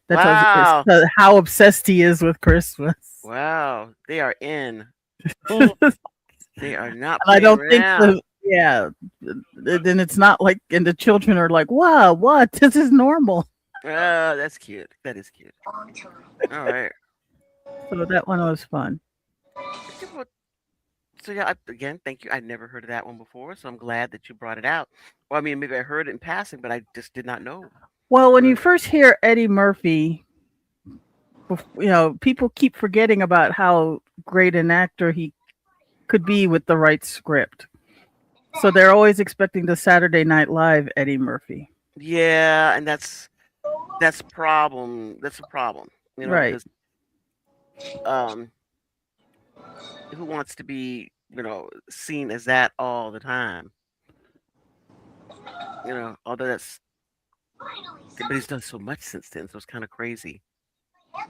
That's Wow, how obsessed he is with Christmas. wow, they are in. And They are not I playing don't think around. then it's not like, and the children are like, wow, what? This is normal. That's cute. That is cute. All right. So that one was fun. Okay, well, so yeah, again, thank you. I never heard of that one before, so I'm glad that you brought it out. Well, I mean, maybe I heard it in passing, but I just did not know. Well, when Uh, you first hear Eddie Murphy, people keep forgetting about how great an actor he could be with the right script. So they're always expecting the Saturday Night Live Eddie Murphy. yeah, and that's problem. That's a problem, Right. because um, who wants to be, seen as that all the time? Although but he's done so much since then, so it's kind of crazy.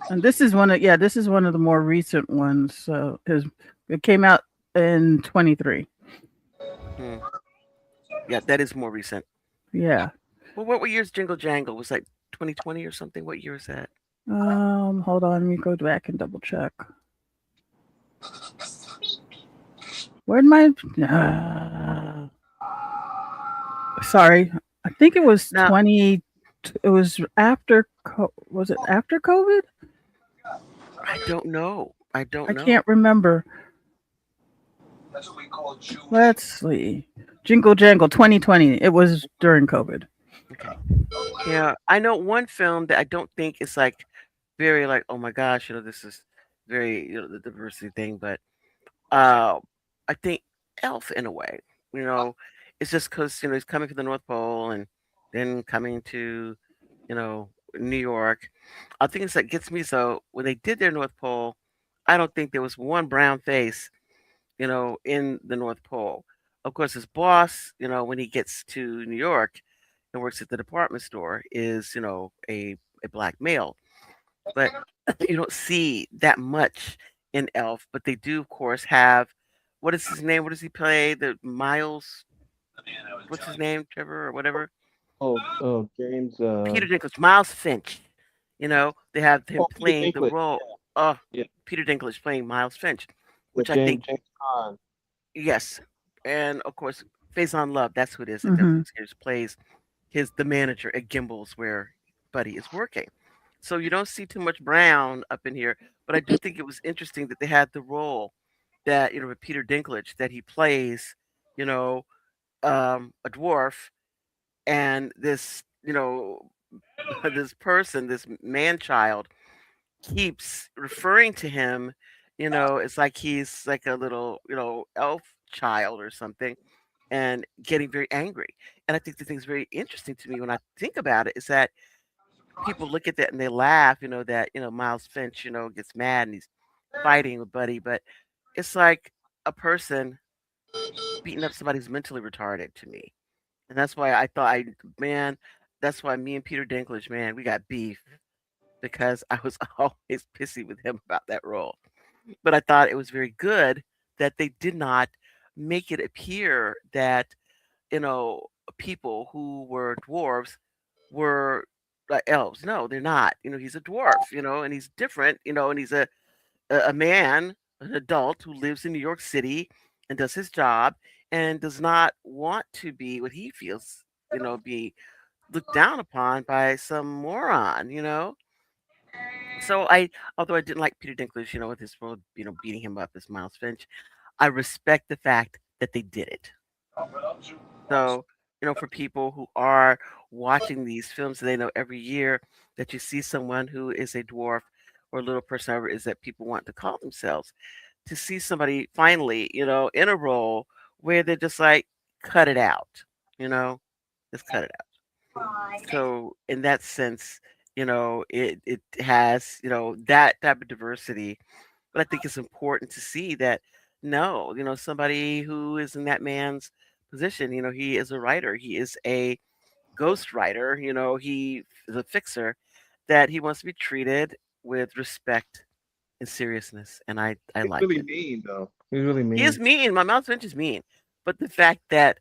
And this is one of the more recent ones. So it came out in 23. Hmm. Yeah, that is more recent. Yeah. Well, what year's Jingle Jangle? Was like 2020 or something? What year is that? Hold on, let me go back and double check. Where'd my sorry. I think it was Now, 20 it was after was it after COVID? I don't know. I don't I know. can't remember. Let's see. Jingle Jangle 2020. It was during COVID. Okay. Yeah, I know one film that I don't think is like very like, oh my gosh, this is very, the diversity thing, but uh I think Elf in a way, you know, it's just because, he's coming from the North Pole and then coming to, New York. I think it's that gets me so when they did their North Pole, I don't think there was one brown face, in the North Pole. Of course, his boss, when he gets to New York and works at the department store, is, a black male. But you don't see that much in Elf. But they do, of course, have what is his name? What does he play? The Miles? What's his name, Trevor or whatever? James. Peter Dinklage, Miles Finch. They have him Oh, Peter playing the Dinklage. role. Oh, Yeah, Peter Dinklage playing Miles Finch, yeah. which I think James Caan. yes, and of course Faison Love. That's who it is. That Hmm. Netflix series plays the manager at Gimbel's where Buddy is working. So you don't see too much Brown up in here, but I do think it was interesting that they had the role that with Peter Dinklage that he plays, you know, a dwarf, and this this person, this man child, keeps referring to him. It's like he's like a little elf child or something, and getting very angry. And I think the thing's very interesting to me when I think about it is that people look at that and they laugh, that, Miles Finch, gets mad and he's fighting with Buddy, but it's like a person beating up somebody who's mentally retarded to me. And that's why I thought man, that's why me and Peter Dinklage, man, we got beef because I was always pissy with him about that role. But I thought it was very good that they did not make it appear that, you know, people who were dwarves were like elves. No, they're not. He's a dwarf, and he's different, and he's a man, an adult who lives in New York City and does his job and does not want to be what he feels, be looked down upon by some moron. So although I didn't like Peter Dinklage, with his role, beating him up as Miles Finch, I respect the fact that they did it. So, for people who are watching these films, they know every year that you see someone who is a dwarf or a little person, however it is that people want to call themselves, to see somebody finally, in a role where they're just like, cut it out, you know, just cut it out. So, in that sense, it has, that type of diversity. But I think it's important to see that no, somebody who is in that man's position, he is a writer, he is a ghost writer, he is a fixer, that he wants to be treated with respect and seriousness. And I He's liked really it. mean, though. He's really He is mean. mean. My mouth Finch is mean. But the fact that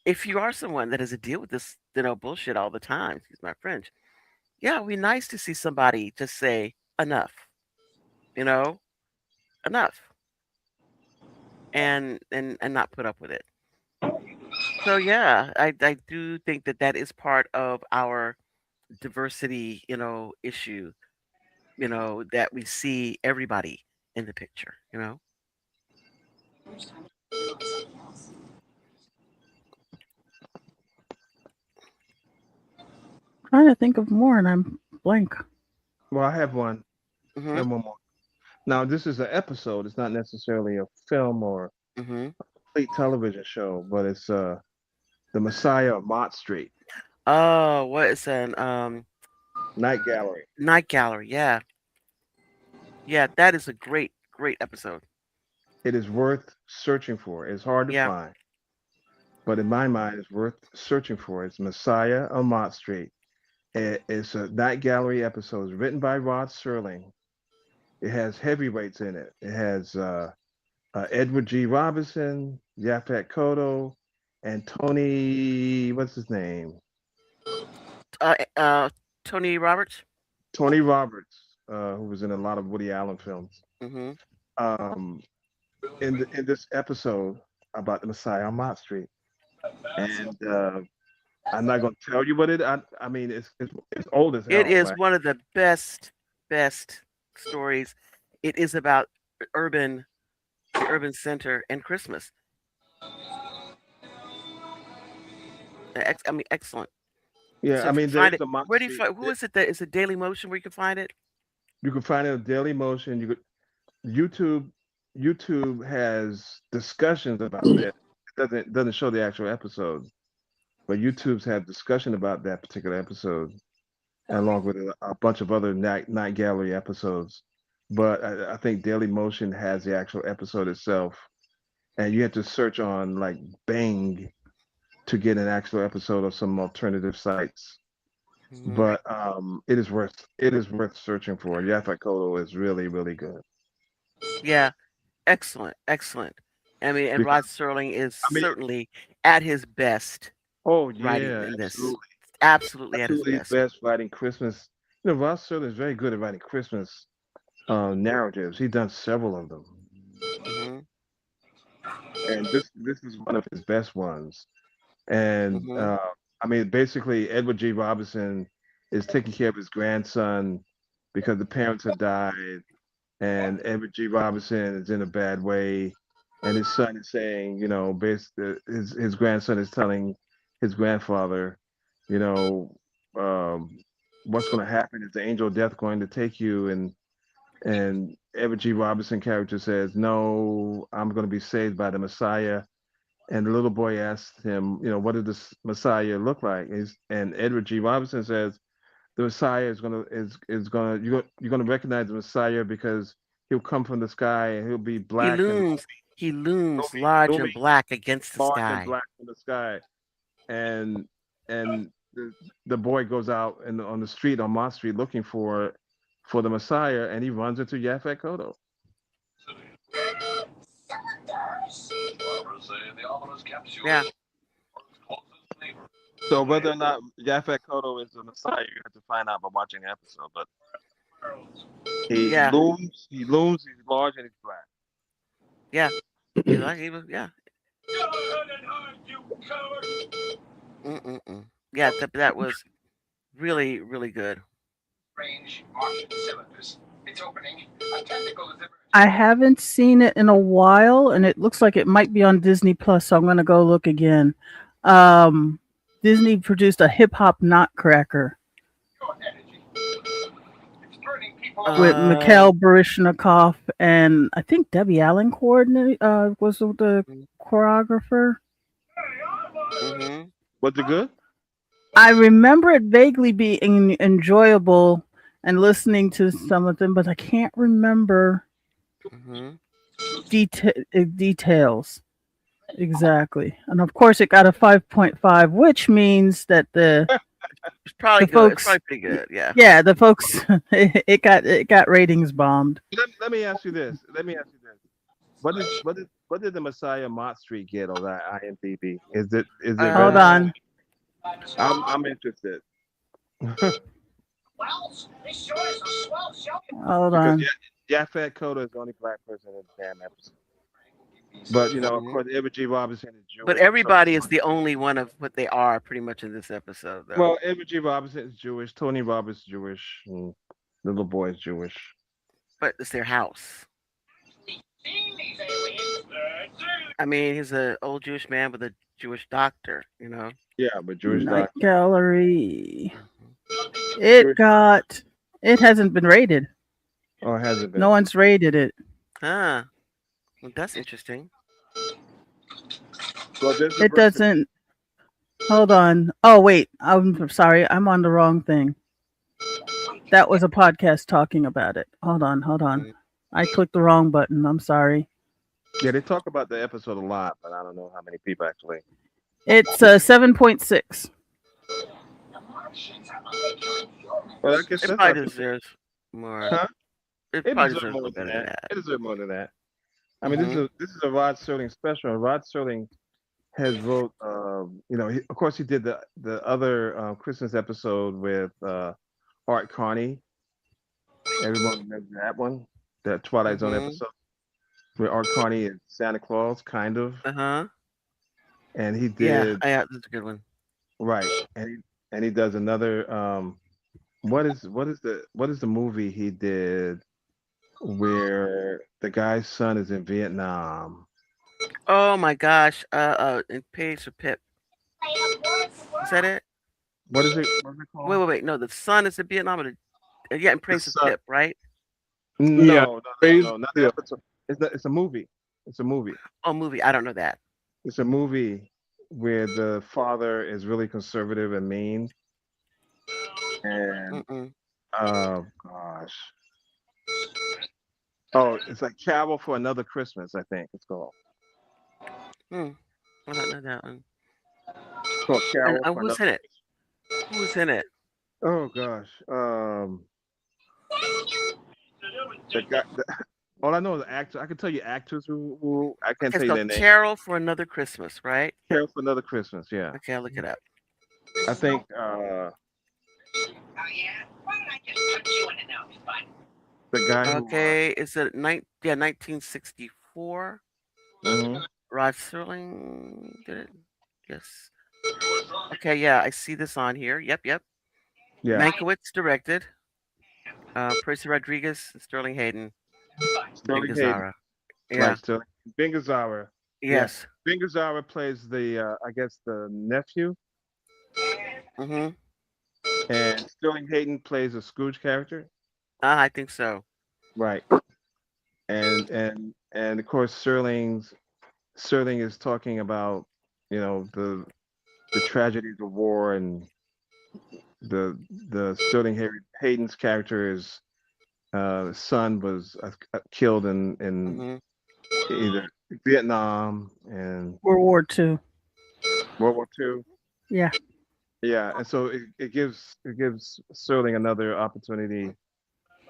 if you are someone that has to deal with this, bullshit all the time, excuse my French, yeah, it'd be nice to see somebody just say enough, you know, enough, and not put up with it. So yeah, I do think that that is part of our diversity, issue, that we see everybody in the picture. Trying to think of more, and I'm blank. Well, I have one. I Mhm. have one more. Now, this is an episode. It's not necessarily a film or Mhm. complete television show, but it's the Messiah of Mott Street, Oh, what is an Night Gallery. night gallery? Yeah. Yeah, that is a great episode. It is worth searching for. It's hard to Yeah. find, but in my mind, it's worth searching for. It's Messiah of Mott Street. It's a Night Gallery episode. It's written by Rod Serling. It has heavyweights in it. It has Edward G. Robinson, Yaphet Kotto, and Tony. What's his name? Uh uh Tony Roberts? Tony Roberts, who was in a lot of Woody Allen films. Mhm. Um, in this episode about the Messiah on Mott Street, and I'm not going to tell you what it. I mean, it's old as It hell. is Like, one of the best stories. It is about urban the urban center and Christmas. I mean, excellent. yeah, So I if you mean, there find is it, a Mott where do you Street. find? Who is it that is it Daily Motion where you can find it? You can find it on Daily Motion. You could YouTube. YouTube has discussions about it. It doesn't show the actual episode, but YouTube's had discussion about that particular episode, along with a bunch of other night gallery episodes. But I think Daily Motion has the actual episode itself, and you have to search on like Bing to get an actual episode of some alternative sites. Hmm. But it is worth searching for. Yaphet Kotto is really really good. Yeah, excellent, excellent. I mean, and because Rod Serling is I mean, certainly at his best oh writing yeah, in this. absolutely, Absolutely at his absolutely best. best writing Christmas. Ross Serling is very good at writing Christmas narratives. He's done several of them, Mhm. and this is one of his best ones. And Mhm. I mean, basically, Edward G. Robinson is taking care of his grandson because the parents have died, and Edward G. Robinson is in a bad way, and his son is saying, his grandson is telling his grandfather, you know, um, what's going to happen? Is the angel of death going to take you? And Edward G. Robinson character says, no, I'm going to be saved by the Messiah. And the little boy asked him, what did this Messiah look like? And Edward G. Robinson says, the Messiah you're gonna recognize the Messiah because he'll come from the sky and he'll be He black and looms. He he'll looms be large he'll and be black against the large and sky. black from the sky. And and the boy goes out on the street on Mott Street looking for the Messiah, and he runs into Yaphet Kotto. Yeah. So whether or not Yaphet Kotto is the Messiah, you have to find out by watching the episode. But he Yeah. looms, he's large, and he's black. Yeah. He was. Yeah. Mm-mm-mm. Yeah. That was really really good. I haven't seen it in a while, and it looks like it might be on Disney Plus, so I'm going to go look again. Um, Disney produced a hip hop Nutcracker with Uh. Mikhail Baryshnikov, and I think Debbie Allen was the choreographer. Mhm. Was it good? I remember it vaguely being enjoyable and listening to some of them, but I can't remember Mhm. details exactly. And of course, it got a 5.5, which means that It's probably the good. It's folks, probably pretty good. Yeah. yeah, the folks, it got ratings bombed. Let me ask you this. What did the Messiah Mott Street get on that IMDb? Is it Hold very? Uh. on, I'm interested hold because on. Yaphet Kotto is the only black person in the damn episode. But of Mhm. course, Edward G. Robinson is But Jewish, so everybody is the only one of what they are pretty much in this episode, though. well, Edward G. Robinson is Jewish. Tony Roberts is Jewish, and the little boy is Jewish. But it's their house. I mean, he's an old Jewish man with a Jewish doctor. Yeah, but Jewish Night doctor. Gallery. Mhm. It Jewish. got. It hasn't been rated. Oh, it hasn't No been. one's rated it. Ah, well, that's interesting. Well, there's It diversity. doesn't. Hold on. Oh wait, I'm sorry. I'm on the wrong thing. That was a podcast talking about it. Hold on, hold on. Mm. I clicked the wrong button. I'm sorry. Yeah, they talk about the episode a lot, but I don't know how many people actually. It's 7.6. Well, I guess It that's not probably too bad. deserves more. Huh? It It probably deserves deserves a more little than better than that. that. It deserves more than that. I mean, Mhm. this is a Rod Serling special. Rod Serling has wrote, of course, he did the other Christmas episode with Art Carney. Everyone remembers that one, that Twilight Zone Mhm. episode where Art Carney is Santa Claus, kind of, Uh huh. and he Yeah. did Yeah. That's a good one. right, and he does another. What is the movie he did where the guy's son is in Vietnam? Oh my gosh. In Page for Pip. Is that it? What is it Wait, called? wait, wait. No, the son is in Vietnam. Yeah, in The Praise of son. Pip, right? Yeah, No, praise. not the Yeah. episode. It's a movie. It's a movie. Oh, movie. I don't know that. It's a movie where the father is really conservative and mean, and Mm-mm. oh gosh, oh, it's like Carol for Another Christmas, I think it's called. Hmm. I don't know that one. It's called And Carol for who's Another in it? Christmas. Who's in it? Oh gosh, the guy, All I know is actor. I can tell you actors who I can't Okay, tell you so their name. Carol for Another Christmas, right? Carol for Another Christmas. Yeah, Okay, I'll look it up. I think the guy who. Okay, it's a 1964. Mhm. Rod Serling did it. Yes. Okay, yeah, I see this on here. Yep, yep. Yeah, Mankiewicz directed. Percy Rodriguez and Sterling Hayden. Ben Sterling Hayden. Gazzara. Right, Yeah. Sterling. Ben Gazzara. Yeah, Yes. Ben Gazzara plays the I guess the nephew, Mm-hmm. and Sterling Hayden plays a Scrooge character. I think so. Right, and of course Sterling is talking about the tragedies of war, and the Hayden's character is son was killed in Mm-hmm. either Vietnam and World War II. World War II. Yeah. Yeah, and so it gives Sterling another opportunity.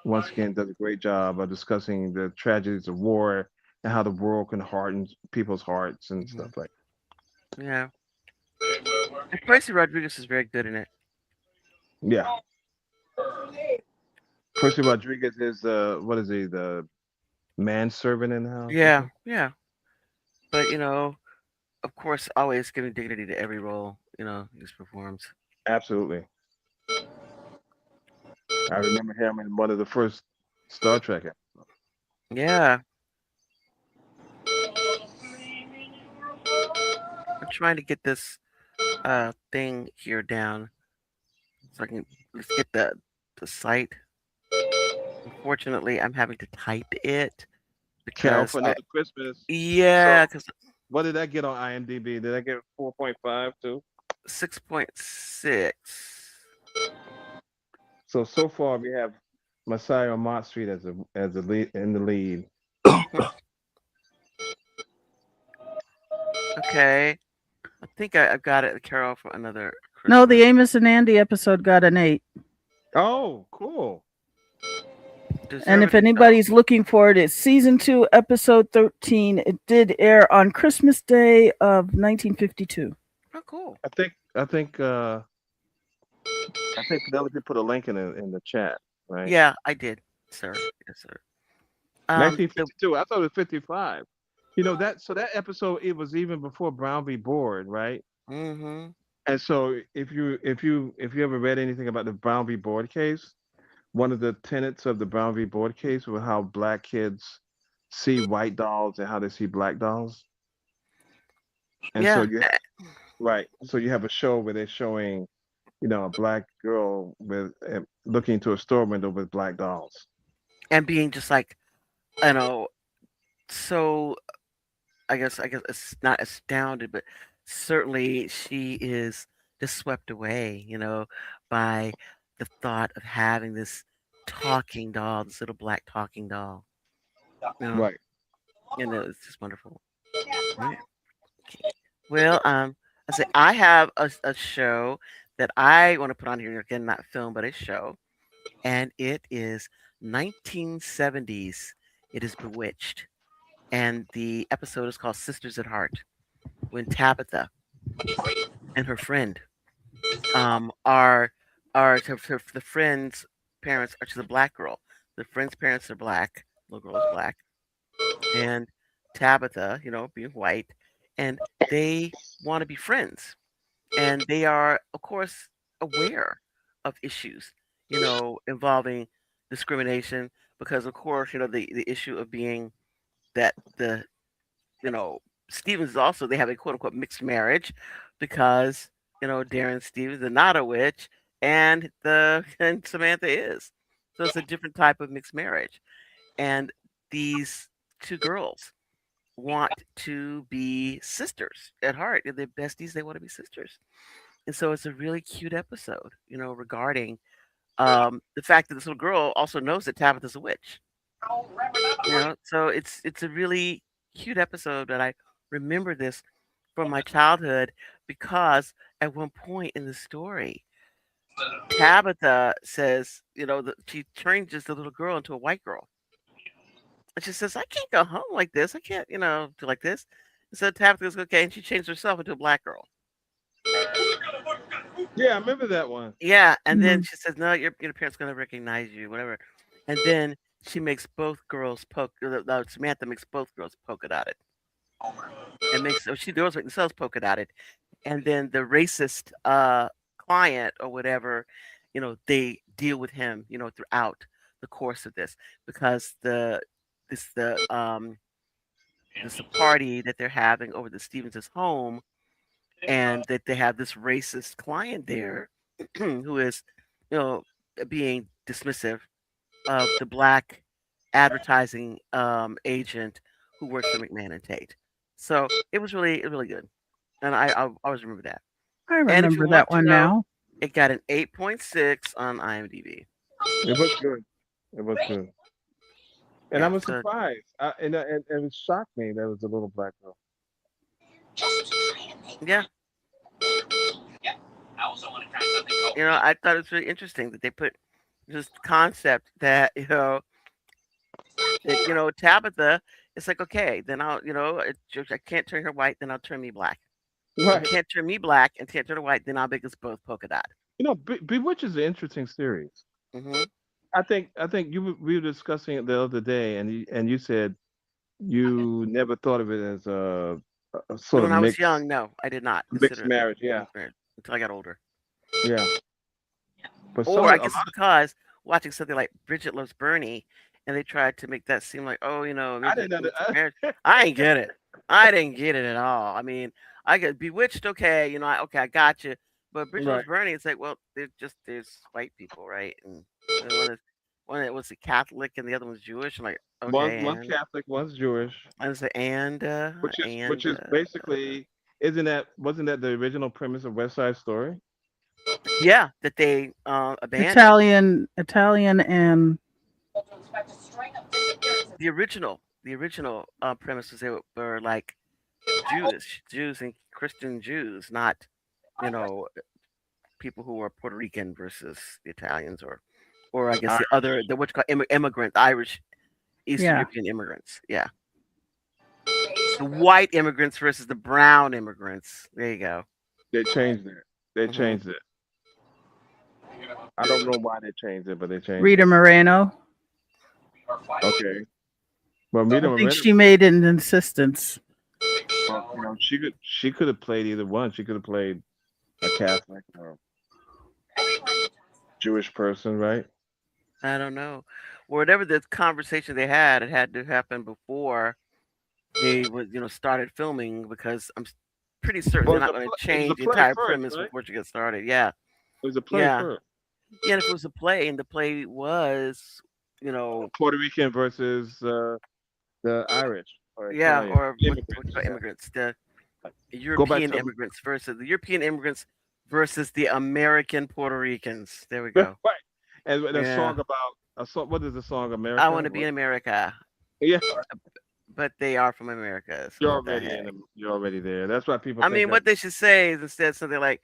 Once again, does a great job of discussing the tragedies of war and how the world can harden people's hearts and Mm-hmm. stuff like. Yeah. And Percy Rodriguez is very good in it. Yeah, Percy Rodriguez is what is he, the manservant in the house or Yeah, something? yeah. But of course, always giving dignity to every role, he just performs. Absolutely. I remember him in one of the first Star Trek. Yeah. I'm trying to get this thing here down so I can let's get the site. Unfortunately, I'm having to type it Carol because for I Another Christmas. yeah, So because what did that get on IMDb? Did I get 4.5 too? 6.6. So far we have Messiah on Mott Street as a lead in the lead. Okay, I think I've got it. Carol for Another No, the Christmas. Amos and Andy episode got an 8. Oh, cool. And if Deservedly so. anybody's looking for it, it's season 2, episode 13. It did air on Christmas Day of 1952. Oh, cool. I think Penelope put a link in the chat, right? Yeah, I did, sir. Yes, sir. The 1952. I thought it was 55. That episode, it was even before Brown v. Board, right? mm-hmm. And so if you ever read anything about the Brown v. Board case, one of the tenets of the Brown v. Board case was how black kids see white dolls and how they see black dolls. And so Yeah, right. So you have a show where they're showing, a black girl with looking into a store window with black dolls. and being just like you know, so I guess it's not astounded, but certainly she is just swept away, by the thought of having this talking doll, this little black talking doll. You know, Right. it's just wonderful. Right. Okay. Well, I say I have a show that I want to put on here again, not film, but a show, and it is 1970s. It is Bewitched, and the episode is called Sisters at Heart. When Tabitha and her friend are the friend's parents are she's a black girl. The friend's parents are black. Little girl is black, and Tabitha, being white, and they want to be friends, and they are, of course, aware of issues, involving discrimination, because, of course, the issue of being that you know, Stevens is also they have a quote unquote mixed marriage because Darren Stevens is not a witch and the and Samantha is. So it's a different type of mixed marriage. And these two girls want to be sisters at heart. They're besties, they want to be sisters. And so it's a really cute episode, regarding the fact that this little girl also knows that Tabitha's a witch. So it's a really cute episode that I remember this from my childhood because at one point in the story, Tabitha says, that she changes the little girl into a white girl. And she says, I can't go home like this. I can't, do like this. And so Tabitha goes, okay. And she changed herself into a black girl. Yeah, I remember that one. Yeah. And then Mhm. she says, no, your parents going to recognize you, whatever. And then she makes both girls Samantha makes both girls polka dotted. And makes, oh, she girls make themselves polka dotted. And then the racist client or whatever, they deal with him, throughout the course of this because this the this a party that they're having over the Stevens' home, and that they have this racist client there who is, you know, being dismissive of the black advertising agent who works for McMahon and Tate. So it was really good, and I always remember that. I And if you remember want that to one know, now. it got an 8.6 on IMDb. It was good. It was good. And I Yeah, was so surprised. And it shocked me that it was a little black girl. yeah, I thought it was really interesting that they put this concept that Tabitha. It's like, okay, then I can't turn her white, then I'll turn me black. And Right. can't turn me black and can't turn her white, then I'll make us both polka dot. Bewitch is an interesting series. Hmm. I think we were discussing it the other day, and you said you never thought of it as a sort of When I was mixed young, no, I did not mixed consider it marriage. Yeah, mixed marriage until I got older. yeah. But some Or of I the, a guess it's lot of because watching something like Bridget Loves Bernie, and they tried to make that seem like, oh, I mixed didn't know mixed that. marriage. I ain't get it. I didn't get it at all. I mean, I get Bewitched, okay, okay, I got you. But Bridget Right. Loves Bernie, it's like, well, there's white people, right? And one was a Catholic and the other one's Jewish. I'm like, okay, One Catholic, one's Jewish, I was like, which is basically isn't that wasn't that the original premise of West Side Story? yeah, that they abandoned. Italian, and The original premise was they were like Jews and Christian Jews, not you know people who were Puerto Rican versus the Italians, or I guess I, the what you call immigrant Irish Eastern yeah. European immigrants. Yeah, the white immigrants versus the brown immigrants. There you go. they changed it. They Hmm. changed it. I don't know why they changed it, but they changed Rita it. Moreno. Okay. Well, I Rita think Moreno, she made an insistence. well, she could have played either one. She could have played a Catholic or Jewish person, right? I don't know. Whatever the conversation they had, it had to happen before they was started filming because pretty certain Well, they're not going to it was a change the play entire first, premise right? before you get started. Yeah, It was a play yeah, first. yeah. And if it was a play, and the play was, Puerto Rican versus the Irish or yeah, Italian or what you immigrants. call Yeah. immigrants, the Go back European to immigrants versus the American Puerto Ricans. There we right. go. And a Yeah, song about a song. What is the song? I want America. to be What? in America, Yeah, but they are from America. So you're what the already in heck? them. You're already there. That's why people I think mean, that. what they should say is instead something like,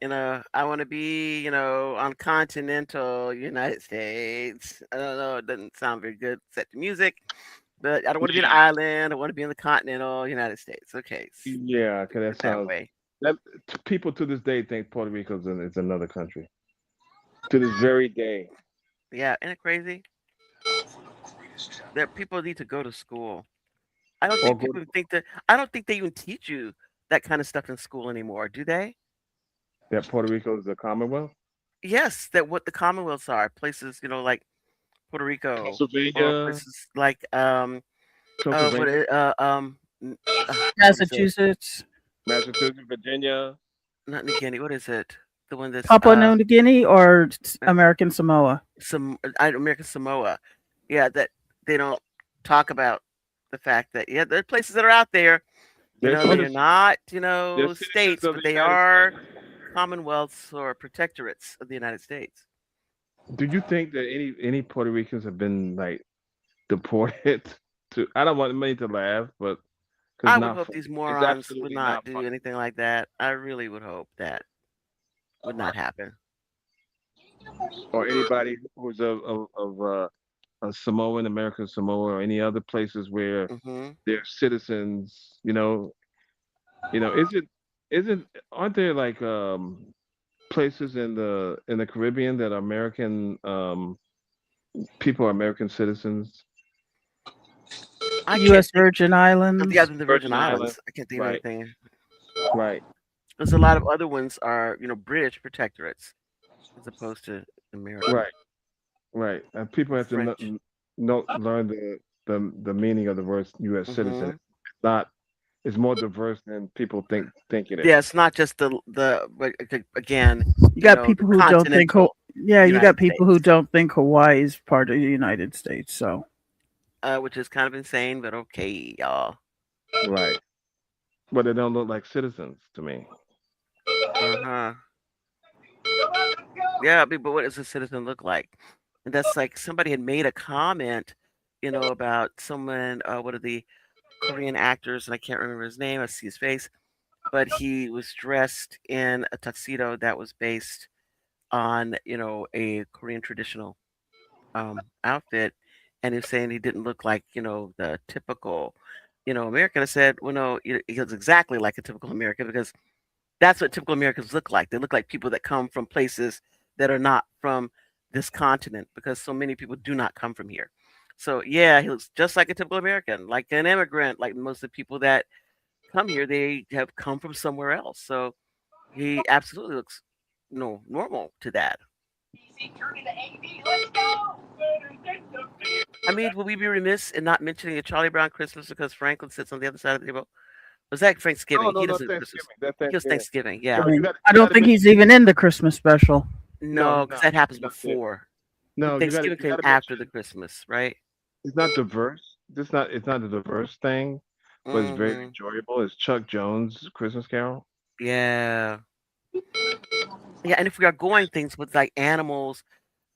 I want to be, on continental United States. I don't know. It doesn't sound very good set to music, but I don't want to be an Yeah, island. I want to be in the continental United States. Okay, yeah, because that it that sounds. way. That people to this day think Puerto Rico is another country. To this very day. Yeah, isn't it crazy? That people need to go to school. I don't Or think go people think that. I don't think they even teach you that kind of stuff in school anymore, do they? that Puerto Rico is a Commonwealth. Yes, that what the Commonwealths are places, like Puerto Rico or Pennsylvania, places like what Pennsylvania, what is it? Massachusetts, Massachusetts, Virginia. Not New Guinea. What is it? The one that's Papua New Guinea, or American Samoa. American Samoa. Yeah, that they don't talk about the fact that there are places that are out there. They're They are citizens. not They're citizens states, of but the they United are States. commonwealths or protectorates of the United States. Do you think that any Puerto Ricans have been like deported to? I don't want me to laugh, but because I would not hope funny. these It's morons would absolutely not not do funny. anything like that. I really would hope that would not happen. Or anybody who's of Samoa, in American Samoa, or any other places where Mm-hmm. their citizens, isn't aren't there like places in the Caribbean that are American people are American citizens? I can't U.S. think Virgin of the Islands. other the Virgin Virgin Islands, Islands. I can't think of right, anything. right, There's a lot of other ones are British protectorates as opposed to American. right, right. And people have to French. learn the meaning of the word U.S. citizen. Mm-hmm. It's not. It's more diverse than people think it Yeah, is. it's not just but again, You got the people who don't think, continental yeah, you got United people who States, don't think Hawaii is part of the United States. So which is kind of insane, but okay, y'all. Right. But they don't look like citizens to me. Uh-huh. Yeah, but what does a citizen look like? And that's like somebody had made a comment, about someone, one of the Korean actors, and I can't remember his name. I see his face, but he was dressed in a tuxedo that was based on, a Korean traditional outfit, and he was saying he didn't look like, the typical, American. I said, well, no, he looks exactly like a typical American because that's what typical Americans look like. They look like people that come from places that are not from this continent because so many people do not come from here. So yeah, he looks just like a typical American, like an immigrant, like most of the people that come here, they have come from somewhere else. So he absolutely looks, normal to that. I mean, will we be remiss in not mentioning a Charlie Brown Christmas because Franklin sits on the other side of the table? Was that No, Thanksgiving? no, He no, doesn't do Christmas. Thanksgiving. That's He does Thanksgiving. Thanksgiving, I yeah. No, mean, I you don't gotta think mention. he's even in the Christmas special. No, No, he's because not. that happens He's not there. before. No, Thanksgiving you came gotta after the mention. Christmas, right? It's not diverse. It's not a diverse thing, but it's very Mhm. enjoyable. It's Chuck Jones' Christmas Carol. Yeah. Yeah, and if we are going things with like animals,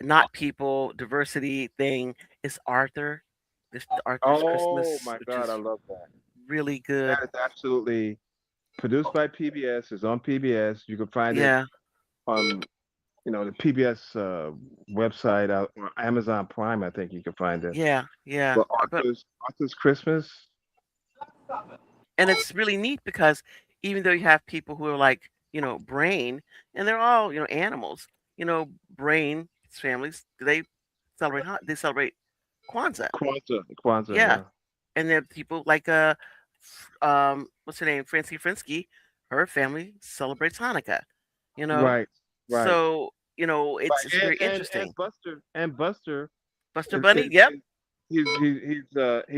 not people, diversity thing, it's Arthur. This Arthur's Oh Christmas, my which God, I is love that. really That good. is absolutely produced by PBS. It's on PBS. You can find it Yeah. on the PBS website or Amazon Prime. I think you can find it. Yeah, yeah. But But Arthur's Christmas. and it's really neat because even though you have people who are like, brain, and they're all, animals, brain families, they they celebrate Kwanzaa. Kwanzaa, Yeah. yeah. And then people like what's her name? Francie Frinsky, her family celebrates Hanukkah, you know. Right, right, So, it's right. very And interesting. Buster Buster is, Bunny, yep. he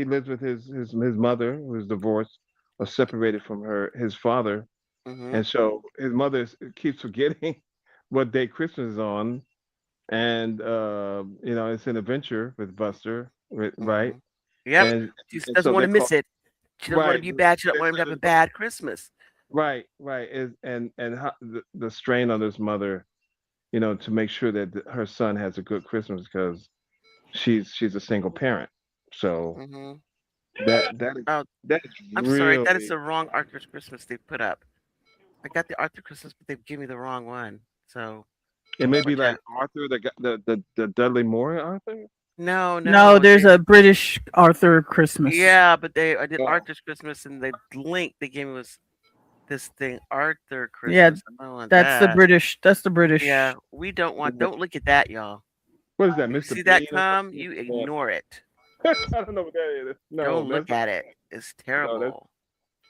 lives with his mother who is divorced or separated from his father, Mhm. and so his mother keeps forgetting what day Christmas is on, and it's an adventure with Buster, right? Mhm. Yep. And She just and doesn't so want they to call miss it. She doesn't want to right. be bad. She doesn't They want him to say have a this bad Christmas. right, right is and how, the strain on this mother, to make sure that her son has a good Christmas because she's a single parent. So Mhm. that is Oh, that is I'm sorry. That is really the wrong Arthur's Christmas they put up. I got the Arthur Christmas, but they gave me the wrong one. So, it may be which like Arthur the Dudley Moore Arthur. no, No, no, there's a British Arthur Christmas. yeah, but I did Oh, Arthur's Christmas, and the link they gave me was this thing, Arthur Yeah, Christmas. I don't want that's the that. British. That's the Yeah, British. we don't look at that, y'all. what is that, If you Mr. see that Bean or come, something? you Yeah. ignore it. I don't know what that is. No, Don't look at it. It's no, terrible.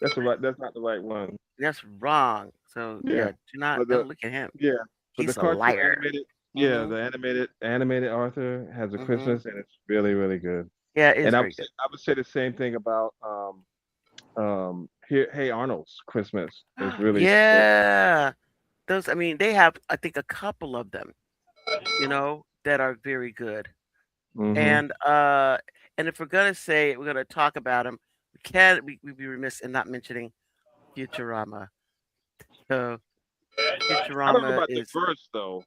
that's not the right one. That's wrong. So Yeah, yeah, but don't look at him. yeah, but the He's a cartoon liar. animated, yeah, Mhm. the animated Arthur has a Mhm. Christmas and it's really really good. Yeah, it is And very good. I would say the same thing about here Hey Arnold's Christmas is really really Yeah. Those, I mean, they have, I think, a couple of them, that are very good. hmm And if we're gonna say we're gonna talk about them, we'd be remiss in not mentioning Futurama. So I don't know Futurama about is, diverse though.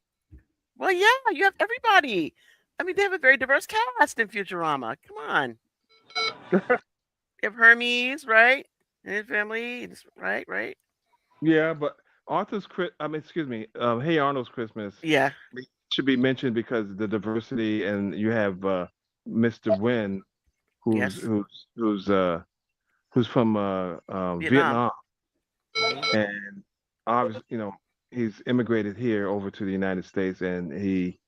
well, yeah, you have everybody. I mean, they have a very diverse cast in Futurama. Come on, you have Hermes, right, and his family, right, right. Yeah, but I mean, excuse me, Hey Arnold's Christmas Yeah. should be mentioned because the diversity and you have Mr. Wynn, who's Yes. who's who's uh who's from Vietnam. Vietnam, Hmm. and obviously, he's immigrated here over to the United States, and he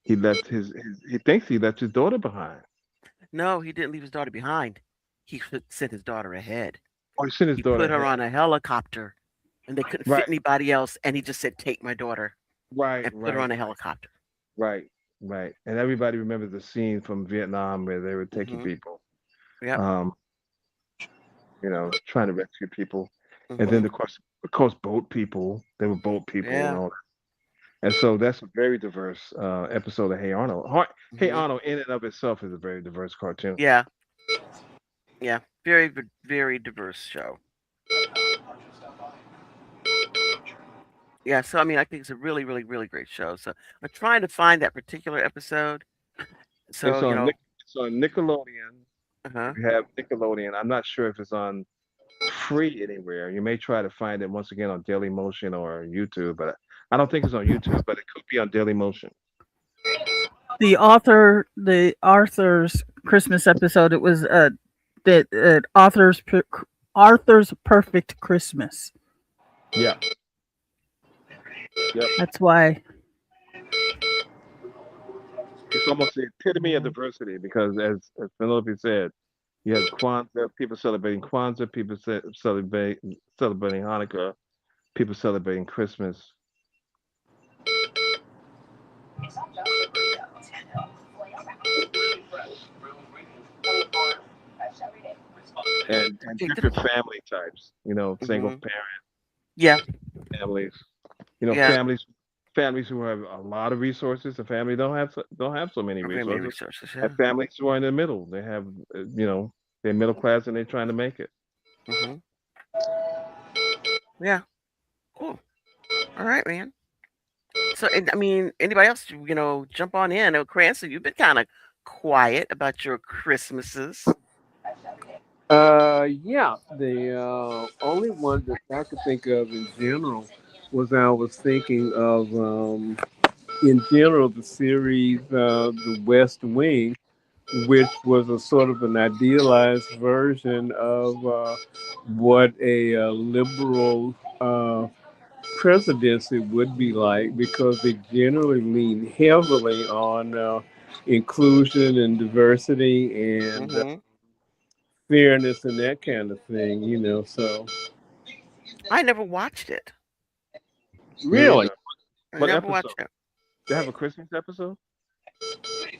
left his he thinks he left his daughter behind. No, he didn't leave his daughter behind. He sent his daughter ahead. Or he sent his He daughter put her ahead. on a helicopter, and they couldn't fit Right, anybody else, and he just said, "Take my daughter," right, and put her right, on a helicopter. right, right. And everybody remembers the scene from Vietnam where they were taking Hmm. people, Yep. um, trying to rescue people, and then Hmm. of course, boat people. They were boat people and Yeah. all that. And so that's a very diverse episode of Hey Arnold. Hey Hmm. Arnold, in and of itself, is a very diverse cartoon. Yeah. Yeah. Very, very diverse show. Yeah. So I mean, I think it's a really, really, really great show. So I'm trying to find that particular episode. It's So on it's on Nickelodeon. uh huh. If you have Nickelodeon, I'm not sure if it's on free anywhere. You may try to find it once again on Daily Motion or YouTube, but I don't think it's on YouTube, but it could be on Daily Motion. The Arthur's Christmas episode. It was that Arthur's Perfect Christmas. Yeah. Yep. That's why. It's almost the epitome of diversity because, as Penelope said, you have Kwanzaa, people celebrating Kwanzaa, people celebrating Hanukkah, people celebrating Christmas, and Okay. different family types. Single Hmm. parent Yeah. families. Yeah. Families who have a lot of resources. The family don't have so many Not very many resources. resources. And Yeah. families who are in the middle. They have, they're middle class and they're trying to make it. Hmm. Yeah. Cool. All right, man. So, and, I mean, anybody else, jump on in. Oh, Cranston, you've been kind of quiet about your Christmases. Yeah, the only one that I could think of in general was I was thinking of, in general, the series, The West Wing, which was a sort of an idealized version of what a liberal presidency would be like because they generally lean heavily on inclusion and diversity and Hmm. fairness and that kind of thing, So I never watched it. Me really, either. I What never episode? watched it. They have a Christmas episode?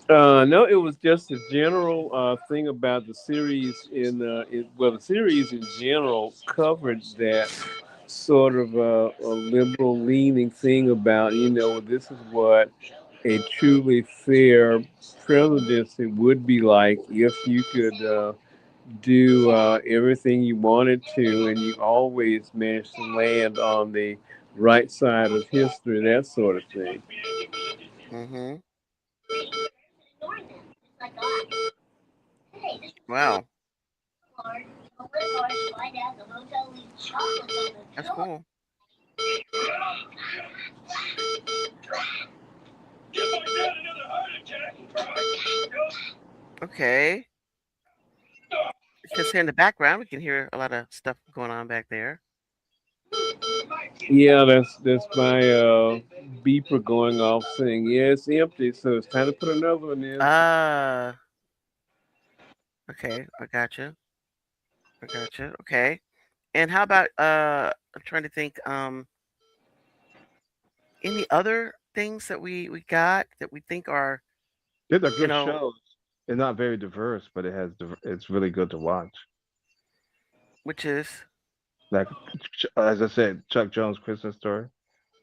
no, it was just a general thing about the series the series in general covered that sort of a liberal leaning thing about, this is what a truly fair presidency would be like if you could do everything you wanted to and you always managed to land on the right side of history, that sort of thing. Hmm. Wow, that's cool. Okay. Because here in the background, we can hear a lot of stuff going on back there. Yeah, that's my beeper going off saying, yeah, it's empty, so it's time to put another one in. Ah, okay. I gotcha. I gotcha. Okay. And how about I'm trying to think any other things that we got that we think are, They're you good know, shows. It's not very diverse, but it's really good to watch. which is Like, as I said, Chuck Jones' Christmas Story,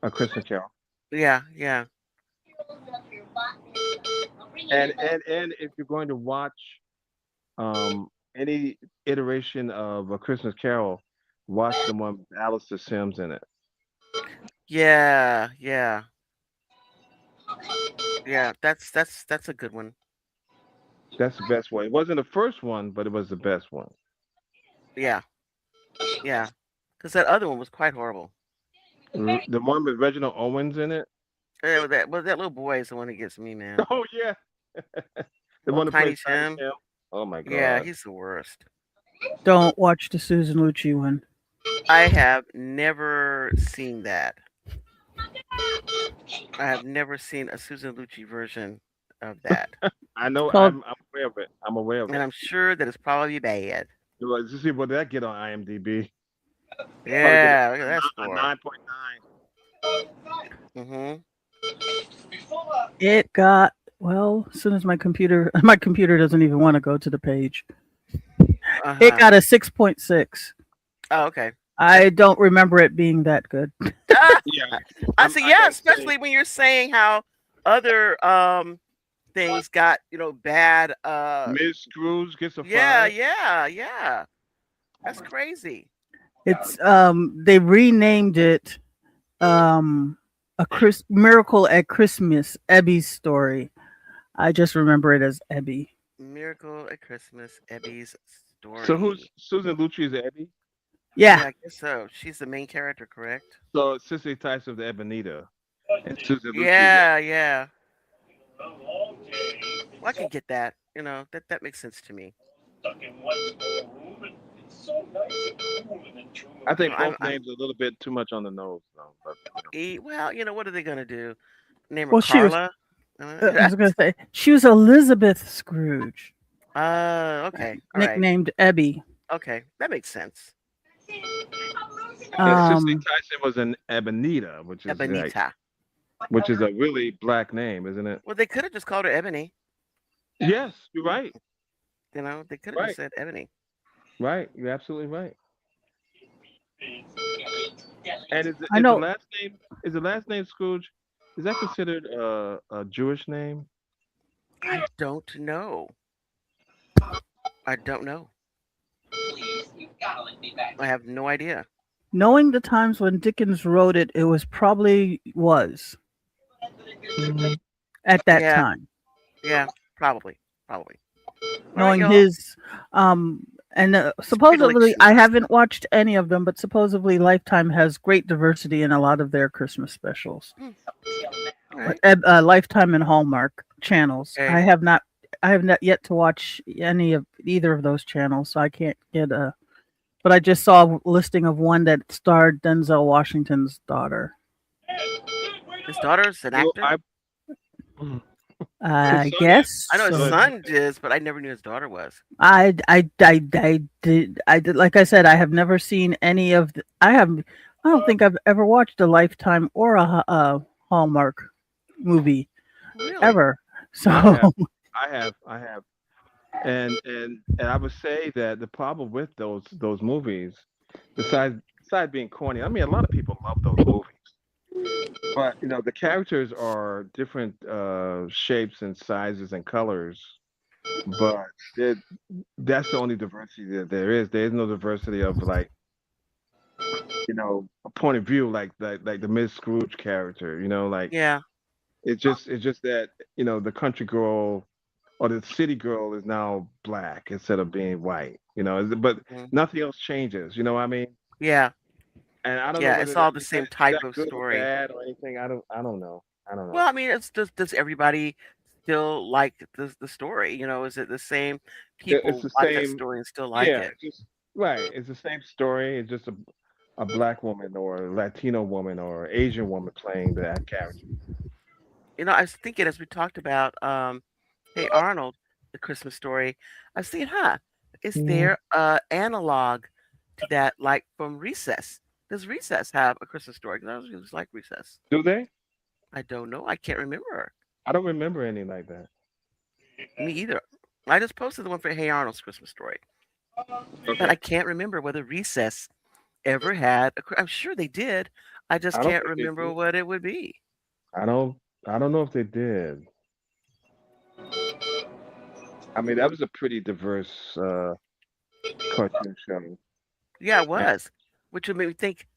A Christmas Carol. yeah, yeah. And if you're going to watch any iteration of A Christmas Carol, watch the one with Alistair Sims in it. Yeah, yeah. Yeah, that's a good one. That's the best one. It wasn't the first one, but it was the best one. Yeah. Yeah. Cuz that other one was quite horrible. The one with Reginald Owens in it. That little boy is the one that gets me, man. Oh yeah, The Oh, one that Tiny plays Tiny Tim. Tim. Oh my Yeah, God. he's the worst. Don't watch the Susan Lucci one. I have never seen that. I have never seen a Susan Lucci version of that, I know. Called I'm aware of it. I'm aware of and it. I'm sure that it's probably bad. Let's see what did that get on IMDb. Probably get Yeah, look at that a score. 9.9. Mhm. it got well. As soon as my computer, my computer doesn't even want to go to the page. Uh It huh. got a 6.6. Oh, okay. I don't remember it being that good. Ah, Yeah, I see. I Yeah, gotta say, especially when you're saying how other things got bad. Miss Scrooge gets a Yeah, 5. yeah, yeah. That's crazy. It's they renamed it a Miracle at Christmas, Ebby's story. I just remember it as Ebby. Miracle at Christmas, Ebby's So who's story. Susan Lucci is Eddie? Yeah. Yeah, I guess so. She's the main character, correct? So Cicely Tyson the Ebenita, and Susan Lucci is Yeah, yeah. Well, I can get that. That makes sense to me. I think both I'm names are a little bit too much on the nose, though. But well, what are they gonna do? Name her Well, she was. Carla? I was going to say she was Elizabeth Scrooge, Okay, all right, nicknamed Ebby. okay, that makes sense. yeah, Cicely Um, Tyson was an Ebenita, Ebonita. which is a really black name, isn't it? Well, they could have just called her Ebony. Yes, you're right. They could have just Right, said Ebony. right. You're absolutely right. And I is the know. last name Scrooge? Is that considered a Jewish name? I don't know. I don't know. I have no idea. Knowing the times when Dickens wrote it, it was probably was at that Yeah, time. yeah, probably, probably. All right, Knowing y'all. his and supposedly I Predilections. haven't watched any of them, but supposedly Lifetime has great diversity in a lot of their Christmas specials. Hmm, all right. Lifetime and Hallmark channels. Okay. I have not yet to watch any of either of those channels, so I can't get a. But I just saw a listing of one that starred Denzel Washington's daughter. His daughter's an No, actor. his I son is. guess I know his But so. son is, but I never knew his daughter was. I did. Like I said, I have never seen any of. I don't think I've ever watched a Lifetime or a Hallmark movie Really? ever. I So have, I have, and I would say that the problem with those movies, besides being corny, I mean, a lot of people love those movies, but the characters are different shapes and sizes and colors, but it, that's the only diversity that there is. There is no diversity of like a point of view like the Miss Scrooge character. Like Yeah. it's just that the country girl or the city girl is now black instead of being white. But Mhm. nothing else changes. You know what I mean? Yeah. And I don't know Yeah. whether It's that all the is that same is type that of good or story. bad or anything. I don't know. I don't Well, know. I mean, it's does everybody still like the story? Is it the same It's people the watch that same. story and still like Yeah, it? just right. It's the same story. It's just a black woman or a Latino woman or Asian woman playing that character. I was thinking as we talked about Hey Arnold, the Christmas story, I was thinking, is Mhm. there a analog to that like from Recess? Does Recess have a Christmas story? Because I was just like Recess. Do they? I don't know. I can't remember. I don't remember any like that. Me either. I just posted the one for Hey Arnold's Christmas story, but Okay. I can't remember whether Recess ever had. I'm sure they did. I just I don't can't think they remember did. what it would be. I don't. I don't know if they did. I mean, that was a pretty diverse cartoon show. Yeah, it And was, which would make me think,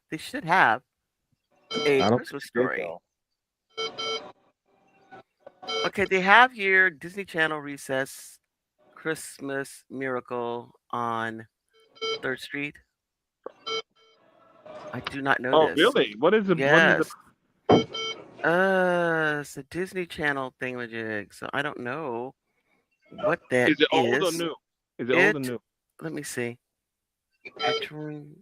they should have a I don't think Christmas they did story. though. Okay, they have here Disney Channel Recess Christmas Miracle on Third Street. I do not know Oh, this. really? What is it? Yes. It's a Disney Channel thingamajig, so I don't know. what that Is it old or is. new? Is it old or It, new? let me see. Return.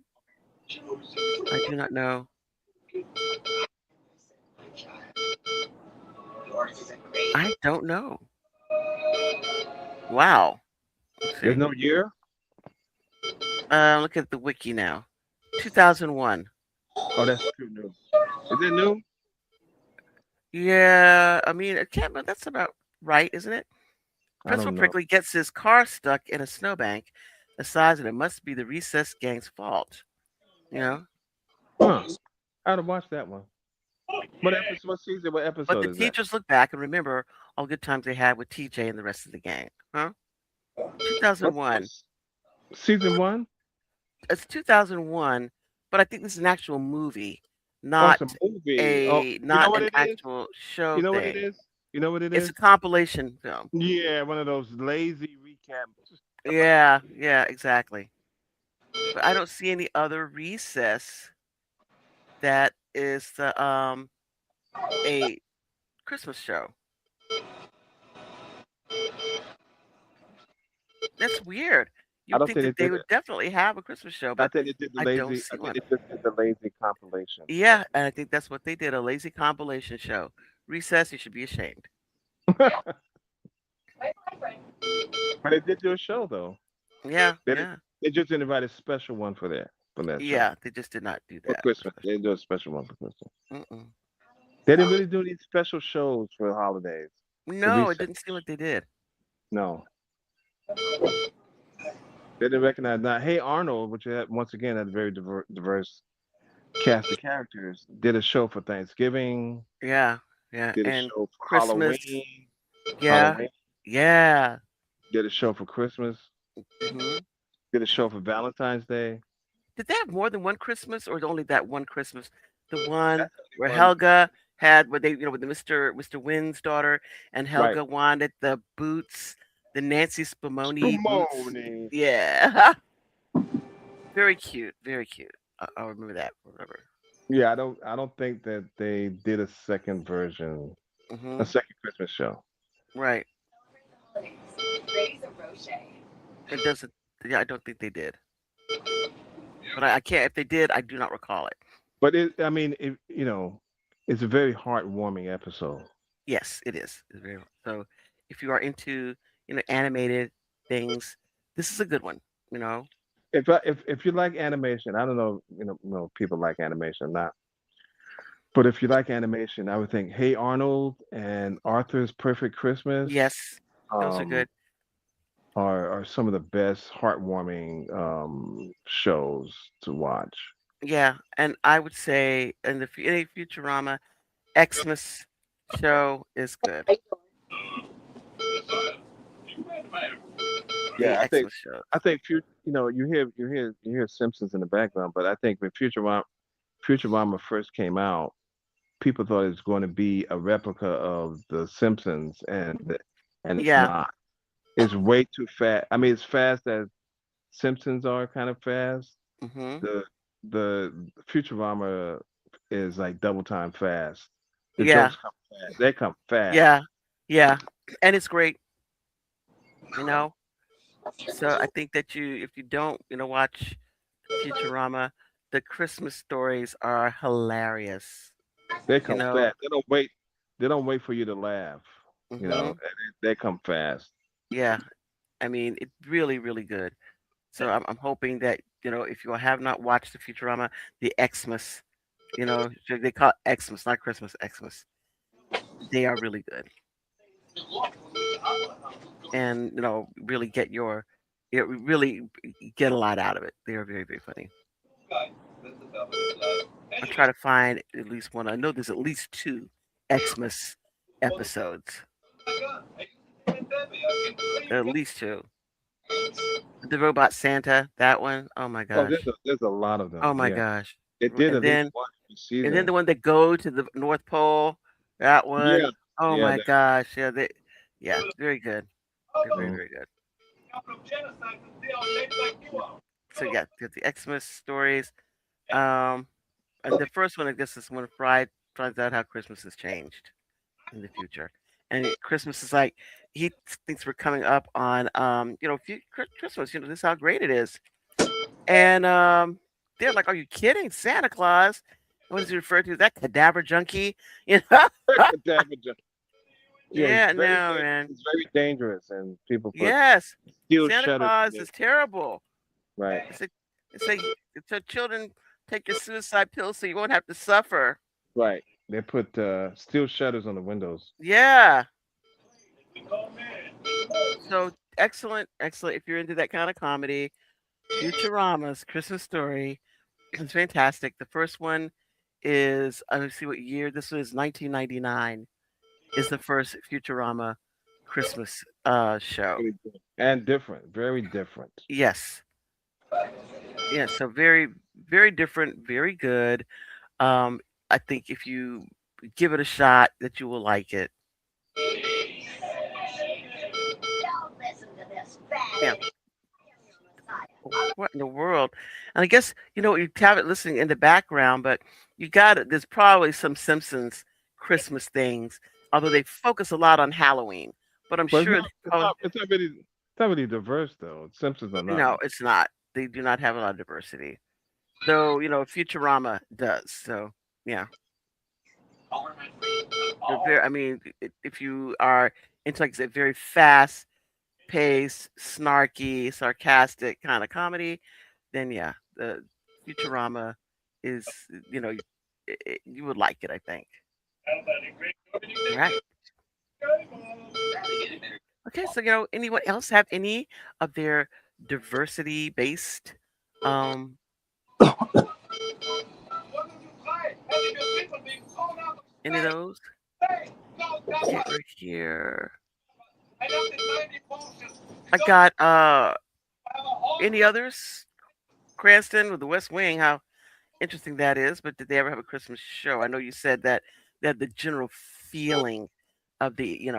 I do not know. I don't know. Wow. Let's There's see. no year. Look at the wiki now. 2001. Oh, that's too new. Is it new? Yeah, I mean, it can't, but that's about right, isn't it? I Principal don't know. Prickly gets his car stuck in a snowbank, decides that it must be the recess gang's fault. You know, Huh? I would watch that one. What episode? What season? What but episode the is that? teachers look back and remember all good times they had with TJ and the rest of the gang. Huh? What 2001. season one? It's 2001, but I think this is an actual movie, Oh, not it's a movie. Oh, you know not what an it is? actual show You know what it thing. is? You know what it It's is? a compilation film. Yeah, one of those lazy recaps. Yeah, yeah, exactly. But I don't see any other recess that is a Christmas show. That's weird. I You'd don't think think that they they did would it. definitely have a Christmas show, I but think they did the I don't lazy. I see think one. they just did the lazy compilation. Yeah, and I think that's what they did, a lazy compilation show. Recess, you should be ashamed. But they did do a show though. Yeah, They did, yeah. they just didn't write a special one for that show Yeah, they just did not do for that for Christmas. They special. didn't do a special one for Christmas. Mm-mm. They didn't really do these special shows for the holidays. The No, it reset. didn't seem like they did. No, they didn't recognize that. Hey Arnold, which had, once again had a very diverse cast of characters, did a show for Thanksgiving. Yeah, yeah. Did a And show for Christmas, Halloween. yeah, Halloween. yeah. Did a show for Christmas. Hmm. Did a show for Valentine's Day. Did they have more than one Christmas, or only that one Christmas? The one That's the where only one. Helga had, where they, with the Mr. Wynn's daughter, and Right. Helga wanted the boots, the Nancy Spumoni boots. Spumoni. Yeah, very cute, very cute. I'll remember that forever. Yeah, I don't think that they did a second version, a Hmm. second Christmas show. Right. It doesn't. Yeah, I don't think they did. But I can't. If they did, I do not recall it. But I mean, it's a very heartwarming episode. Yes, it is. It's very so. If you are into animated things, this is a good one. You know. If you like animation, I don't know, people like animation or not. But if you like animation, I would think Hey Arnold and Arthur's Perfect Christmas Yes, those are um, good. are some of the best heartwarming shows to watch. Yeah, and I would say in the any Futurama, Xmas show is good. The Yeah, Xmas show. I think you hear Simpsons in the background, but I think when Futurama first came out, people thought it was going to be a replica of the Simpsons, and it's Yeah. not. It's way too fast. I mean, it's fast as Simpsons are kind of fast. Mhm. The Futurama is like double time fast. The Yeah. jokes come fast. They come fast. Yeah. Yeah. And it's great. You know. So I think that if you don't, watch Futurama, the Christmas stories are hilarious. They You come know. fast. They don't wait. They don't wait for you to laugh. Mhm. And they come fast. Yeah. I mean, it's really, really good. So I'm hoping that if you have not watched the Futurama, the Xmas, so they call it Xmas, not Christmas, Xmas. They are really good, and really really get a lot out of it. They are very, very funny. I'll try to find at least one. I know there's at least two Xmas episodes, at least two. The Robot Santa, that one. Oh my Oh, gosh. there's a lot of Oh them. my Yeah, gosh. they did And at least then one And then season. the one that go to the North Pole, that Yeah, one. Oh yeah. my gosh. Yeah, yeah, very good. They're very, Mhm. very good. So yeah, the Xmas stories. Um, and the first one, I guess, is when Fry finds out how Christmas has changed in the future. and Christmas is like he thinks we're coming up on Christmas. This is how great it is, and they're like, "Are you kidding? Santa Claus? What is he referred to? That cadaver junkie?" You know? Yeah, it's Yeah, very no, man. it's very dangerous, and people put Yes, steel Santa shutters Claus in it. is terrible. Right, It's like it's like children take your suicide pills so you won't have to suffer. right. They put steel shutters on the windows. Yeah. So excellent, excellent. If you're into that kind of comedy, Futurama's Christmas Story is fantastic. The first one is let me see what year this was. 1999 is the first Futurama Christmas show. Very good. And different, very different. Yes, yes. So very, very different, very good. Um, I think if you give it a shot, that you will like it. Yeah. What in the world? And I guess you have it listening in the background, but you got it. There's probably some Simpsons Christmas things, although they focus a lot on Halloween. But I'm But it's sure not it's not it's not really it's not really diverse though. Simpsons are not. no, it's not. They do not have a lot of diversity, though. Futurama does. So yeah, they're very. I mean, if you are into like I said, very fast paced, snarky, sarcastic kind of comedy, then yeah, the Futurama is, you would like it, I think. All right. Okay, so anyone else have any of their diversity based um any of those? Okay, right here. I got any others? Cranston with the West Wing, how interesting that is, but did they ever have a Christmas show? I know you said that the general feeling of the,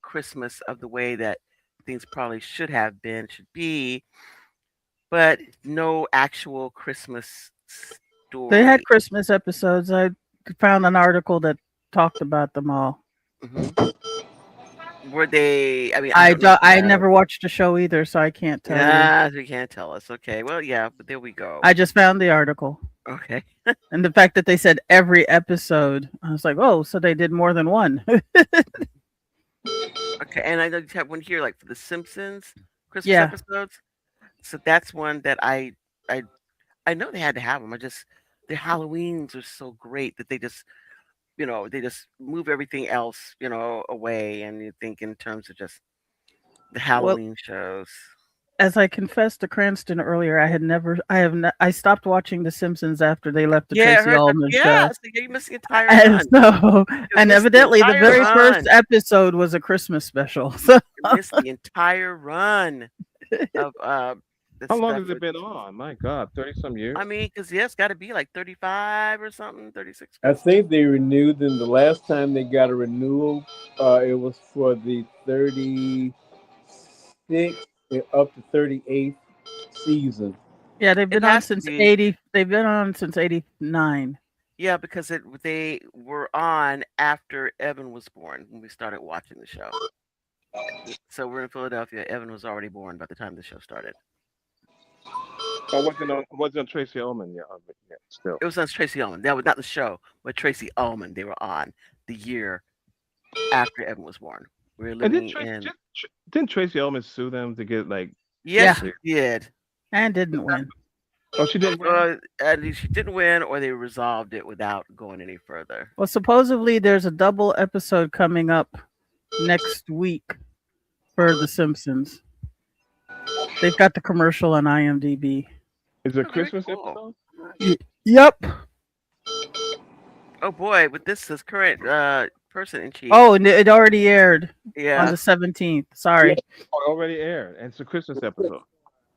Christmas of the way that things probably should have been, should be, but no actual Christmas They had story. Christmas episodes. I found an article that talked about them all. Hmm. Were they, I mean, I don't know if I that, never watched the show either, so I can't tell you. yeah, you can't tell us. Okay, well, yeah, but there we go. I just found the article. Okay. And the fact that they said every episode, I was like, oh, so they did more than one. Okay, and I know you have one here, like for the Simpsons Christmas Yeah. episodes. So that's one that I I know they had to have them. I just their Halloweens are so great that they just move everything else, away, and you think in terms of just the Well, Halloween shows. as I confessed to Cranston earlier, I stopped watching The Simpsons after they left the Yeah, I Tracy heard that. Ullman Yeah, show. so you missed the entire And run. so, You and missed the evidently the entire very first run. episode was a Christmas special. So, You missed the entire run of the How long stuff has it with. been on? My God, 30 some years. I mean, because yeah, it's got to be like 35 or something, 36. I think they renewed them. The last time they got a renewal, it was for the 36th up to 38th season. yeah, they've It been on has to since be. 80. They've been on since 89. Yeah, because they were on after Evan was born when we started watching the show. So we're in Philadelphia. Evan was already born by the time the show started. I wasn't on Tracy Ullman yet, still. It was on Tracy Ullman. That was not the show, but Tracy Ullman. They were on the year after Evan was born. We were And living in. didn't Tracy Ullman sue them to get like Yes, Yeah, she did. and didn't win. oh she didn't win? And she didn't win, or they resolved it without going any further. Well, supposedly there's a double episode coming up next week for The Simpsons. They've got the commercial on IMDb. Is it a Oh, very Christmas cool. episode? Yep. Oh boy, but this is current person in chief. Oh, and it already aired on Yeah. the 17th. Sorry. Oh, it already aired, and it's a Christmas episode.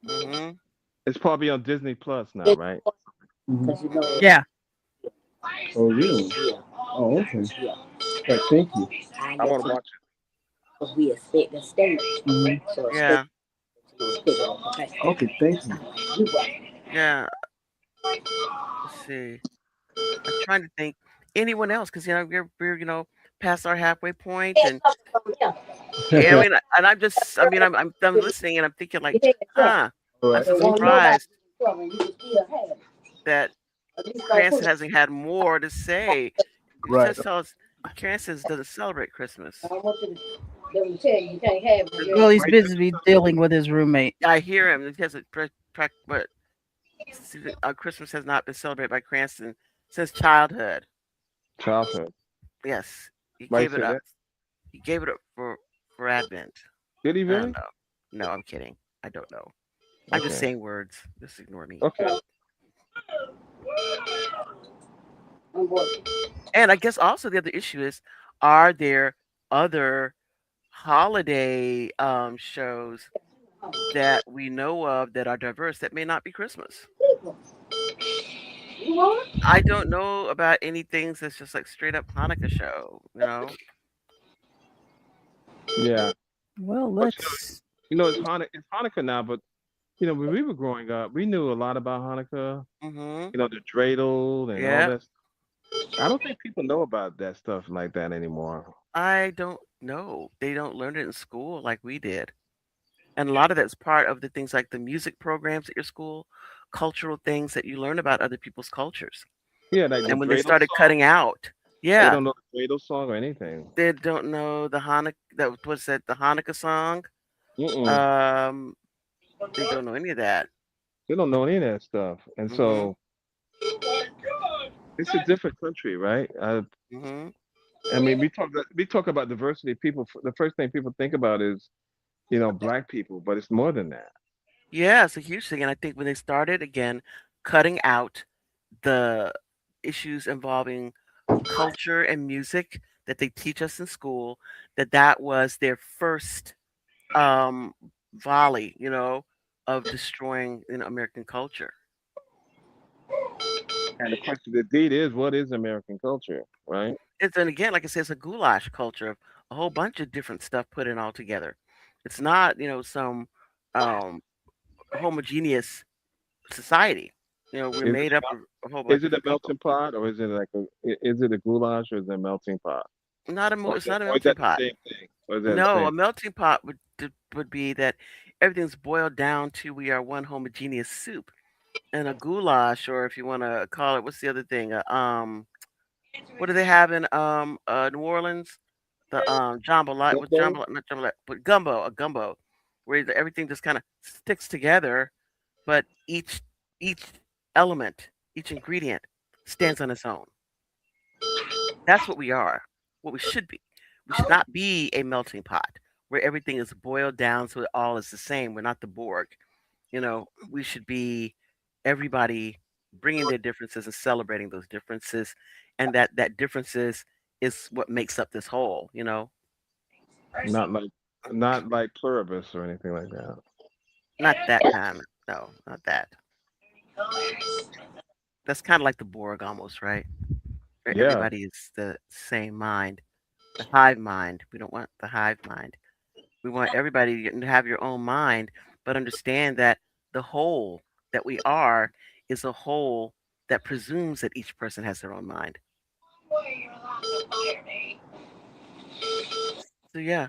Hmm. It's probably on Disney Plus now, right? Mhm. Yeah. Oh, really? Oh, okay. Right, thank you. I want to watch it. We expect the state. Mhm. So Yeah. Okay, thank you. Yeah. Let's see. I'm trying to think anyone else because we're past our halfway point, and yeah, I mean, and I'm just, I mean, I'm listening and I'm thinking like, huh, All I'm right. so surprised that Cranston hasn't had more to say. You Right. just tell us Cranston doesn't celebrate Christmas. Well, he's Right. busy dealing with his roommate. I hear him. He has a but Christmas has not been celebrated by Cranston since childhood. Childhood. Yes, he Why you gave it say up. that? He gave it up for Advent. Did he I don't really? know. No, I'm kidding. I don't know. I'm just Okay. saying words. Just ignore me. Okay. And I guess also the other issue is, are there other holiday shows that we know of that are diverse that may not be Christmas? I don't know about any things that's just like straight up Hanukkah show, you know? Yeah. Well, But let's. it's Hanukkah now, but when we were growing up, we knew a lot about Hanukkah. Mhm. The dreidel and all Yeah. that. I don't think people know about that stuff like that anymore. I don't know. They don't learn it in school like we did. And a lot of that's part of the things like the music programs at your school, cultural things that you learn about other people's cultures. Yeah, like the And when they dreidel started song. cutting out, They yeah, don't know the dreidel song or anything. they don't know the Hanukkah, that was that the Hanukkah song. Mm-mm. Um, they don't know any of that. They don't know any of that stuff, and Mhm. so it's a different country, right? Mhm. I mean, we talk about diversity. The first thing people think about is black people, but it's more than that. Yeah, it's a huge thing. And I think when they started again cutting out the issues involving culture and music that they teach us in school, that was their first um volley, of destroying American culture. And the question indeed is, what is American culture, right? It's and again, like I said, it's a goulash culture of a whole bunch of different stuff put in all together. It's not, some um homogeneous society. We're Is made it up of a whole is bunch of it a different people. melting pot, or is it is it a goulash, or is it a melting pot, It's not a or is melting that the pot. same thing, or is that the No, same? a melting pot would be that everything's boiled down to we are one homogeneous soup. And a goulash, or if you want to call it, what's the other thing? What do they have in New Orleans? The jambalaya with Gumbo? jambalaya, not jambalaya, but gumbo, a gumbo, where everything just kind of sticks together, but each element, each ingredient stands on its own. That's what we are, what we should be. We should not be a melting pot where everything is boiled down so it all is the same. We're not the Borg. We should be everybody bringing their differences and celebrating those differences, and that differences is what makes up this whole. Not like not like pluribus or anything like that. Not that kind. No, not that. That's kind of like the Borg almost, right? Where Yeah, everybody is the same mind, the hive mind. We don't want the hive mind. We want everybody to have your own mind, but understand that the whole that we are is a whole that presumes that each person has their own mind. So yeah,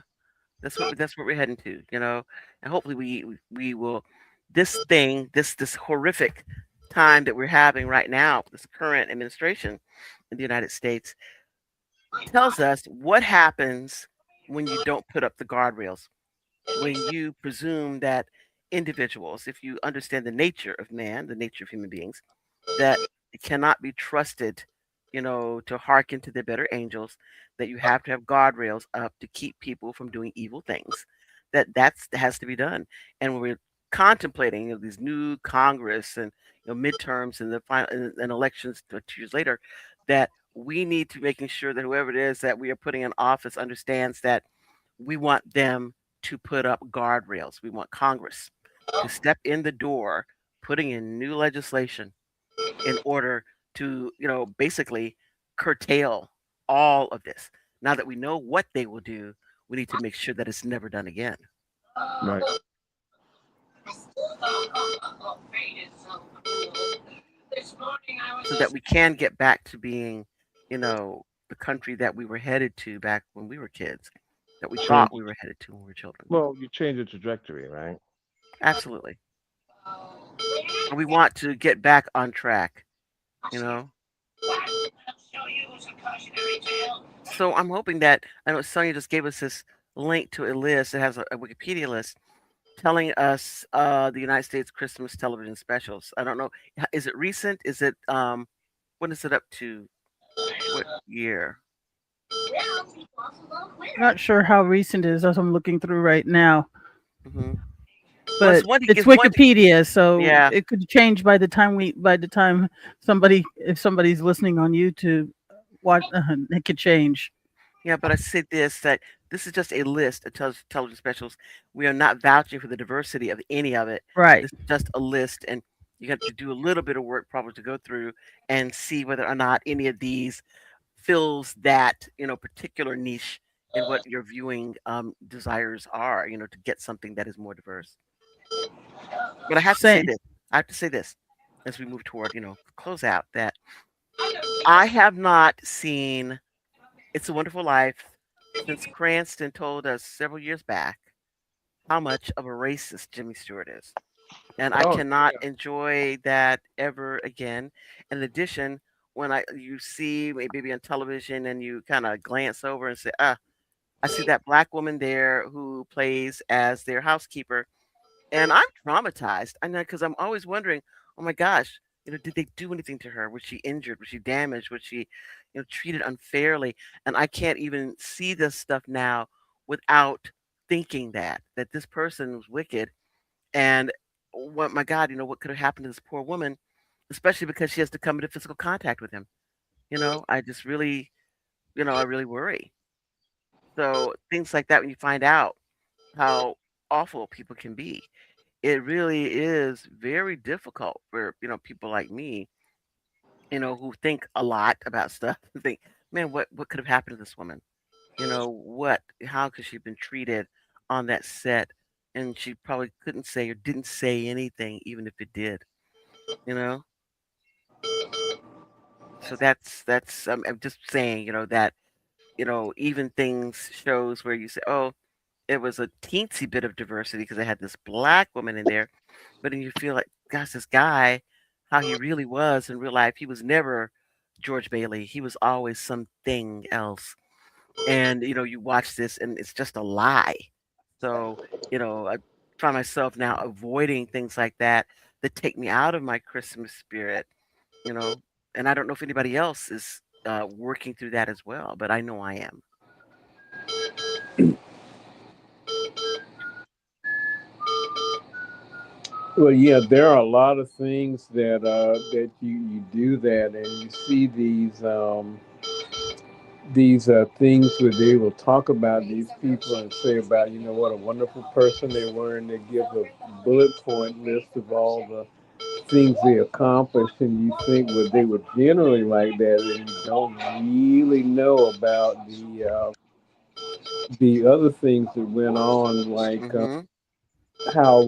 that's what we're heading to, and hopefully we will this horrific time that we're having right now, this current administration in the United States tells us what happens when you don't put up the guardrails, when you presume that individuals, if you understand the nature of man, the nature of human beings, that it cannot be trusted, to hearken to the better angels, that you have to have guardrails up to keep people from doing evil things, that has to be done. And when we're contemplating these new Congress and midterms and the final and elections 2 years later, that we need to making sure that whoever it is that we are putting in office understands that we want them to put up guardrails. We want Congress to step in the door, putting in new legislation in order to, basically curtail all of this. Now that we know what they will do, we need to make sure that it's never done again right. so that we can get back to being, you know, the country that we were headed to back when we were kids, that we thought Change. we were headed to when we were children. Well, you change the trajectory, right? Absolutely. And we want to get back on track, you know? So I'm hoping that I know Sonia just gave us this link to a list. It has a Wikipedia list telling us the United States Christmas television specials. I don't know. Is it recent? Is it when is it up to? What year? Not sure how recent it is. That's what I'm looking through right now. Hmm. Well, But it's it's one to Wikipedia, so yeah, it could change by the time somebody if somebody's listening on YouTube, watch it could change. yeah. But I said this that this is just a list of television specials. We are not vouching for the diversity of any of it. Right. This is just a list, and you have to do a little bit of work probably to go through and see whether or not any of these fills that particular niche in what your viewing desires are. To get something that is more diverse. But I have to say Same. this. I have to say this as we move toward close out that I have not seen It's a Wonderful Life since Cranston told us several years back how much of a racist Jimmy Stewart is. And I Oh, cannot enjoy that ever again. In addition, when you see maybe on television and you kind of glance over and say, I see that black woman there who plays as their housekeeper, and I'm traumatized. I know because I'm always wondering, oh my gosh, did they do anything to her? Was she injured? Was she damaged? Was she, treated unfairly? And I can't even see this stuff now without thinking that this person was wicked. And what my God, what could have happened to this poor woman, especially because she has to come into physical contact with him. I just really, I really worry. So things like that, when you find out how awful people can be, it really is very difficult for people like me, who think a lot about stuff. Think, man, what could have happened to this woman? What? How could she have been treated on that set? And she probably couldn't say or didn't say anything, even if it did. You know. So that's I'm just saying, that even things shows where you say, oh, it was a teensy bit of diversity because they had this black woman in there, but then you feel like, gosh, this guy, how he really was in real life, he was never George Bailey. He was always something else. And you watch this and it's just a lie. So, I find myself now avoiding things like that take me out of my Christmas spirit, you know. And I don't know if anybody else is working through that as well, but I know I am. Well, yeah, there are a lot of things that you do that, and you see these things where they will talk about these people and say about what a wonderful person they were, and they give a bullet point list of all the things they accomplished, and you think well they were generally like that, and you don't really know about the other things that went on, like Mhm. how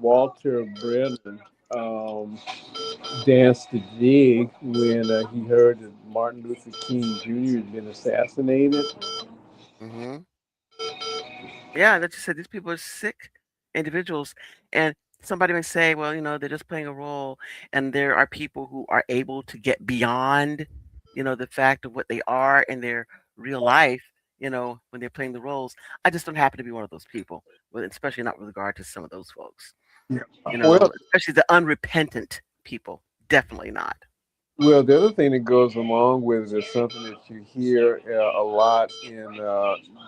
Walter Brennan um, danced the jig when he heard that Martin Luther King Jr. had been assassinated. Mhm. Yeah, that you said these people are sick individuals, and somebody may say, well, they're just playing a role, and there are people who are able to get beyond, the fact of what they are in their real life, when they're playing the roles. I just don't happen to be one of those people, especially not with regard to some of those folks, Yeah. Well, especially the unrepentant people. Definitely not. well, the other thing that goes along with it is something that you hear a lot in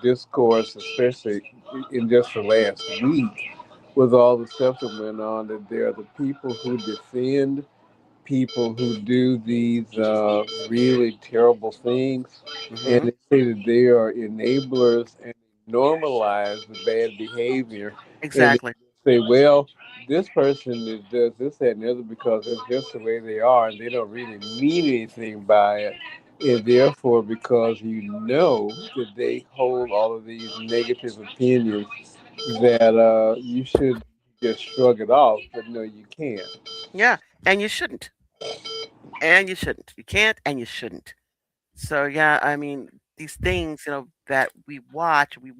discourse, especially in just the last week, with all the stuff that went on. That there are the people who defend people who do these really terrible things, and Hmm. they say that they are enablers and normalize the bad behavior, and they Exactly. say, well, this person that does this, that, and the other because it's just the way they are, and they don't really mean anything by it. And therefore, because that they hold all of these negative opinions, that you should just shrug it off, but no, you can't. Yeah, and you shouldn't. And you shouldn't. You can't, and you shouldn't. So yeah, I mean, these things, that we watched, we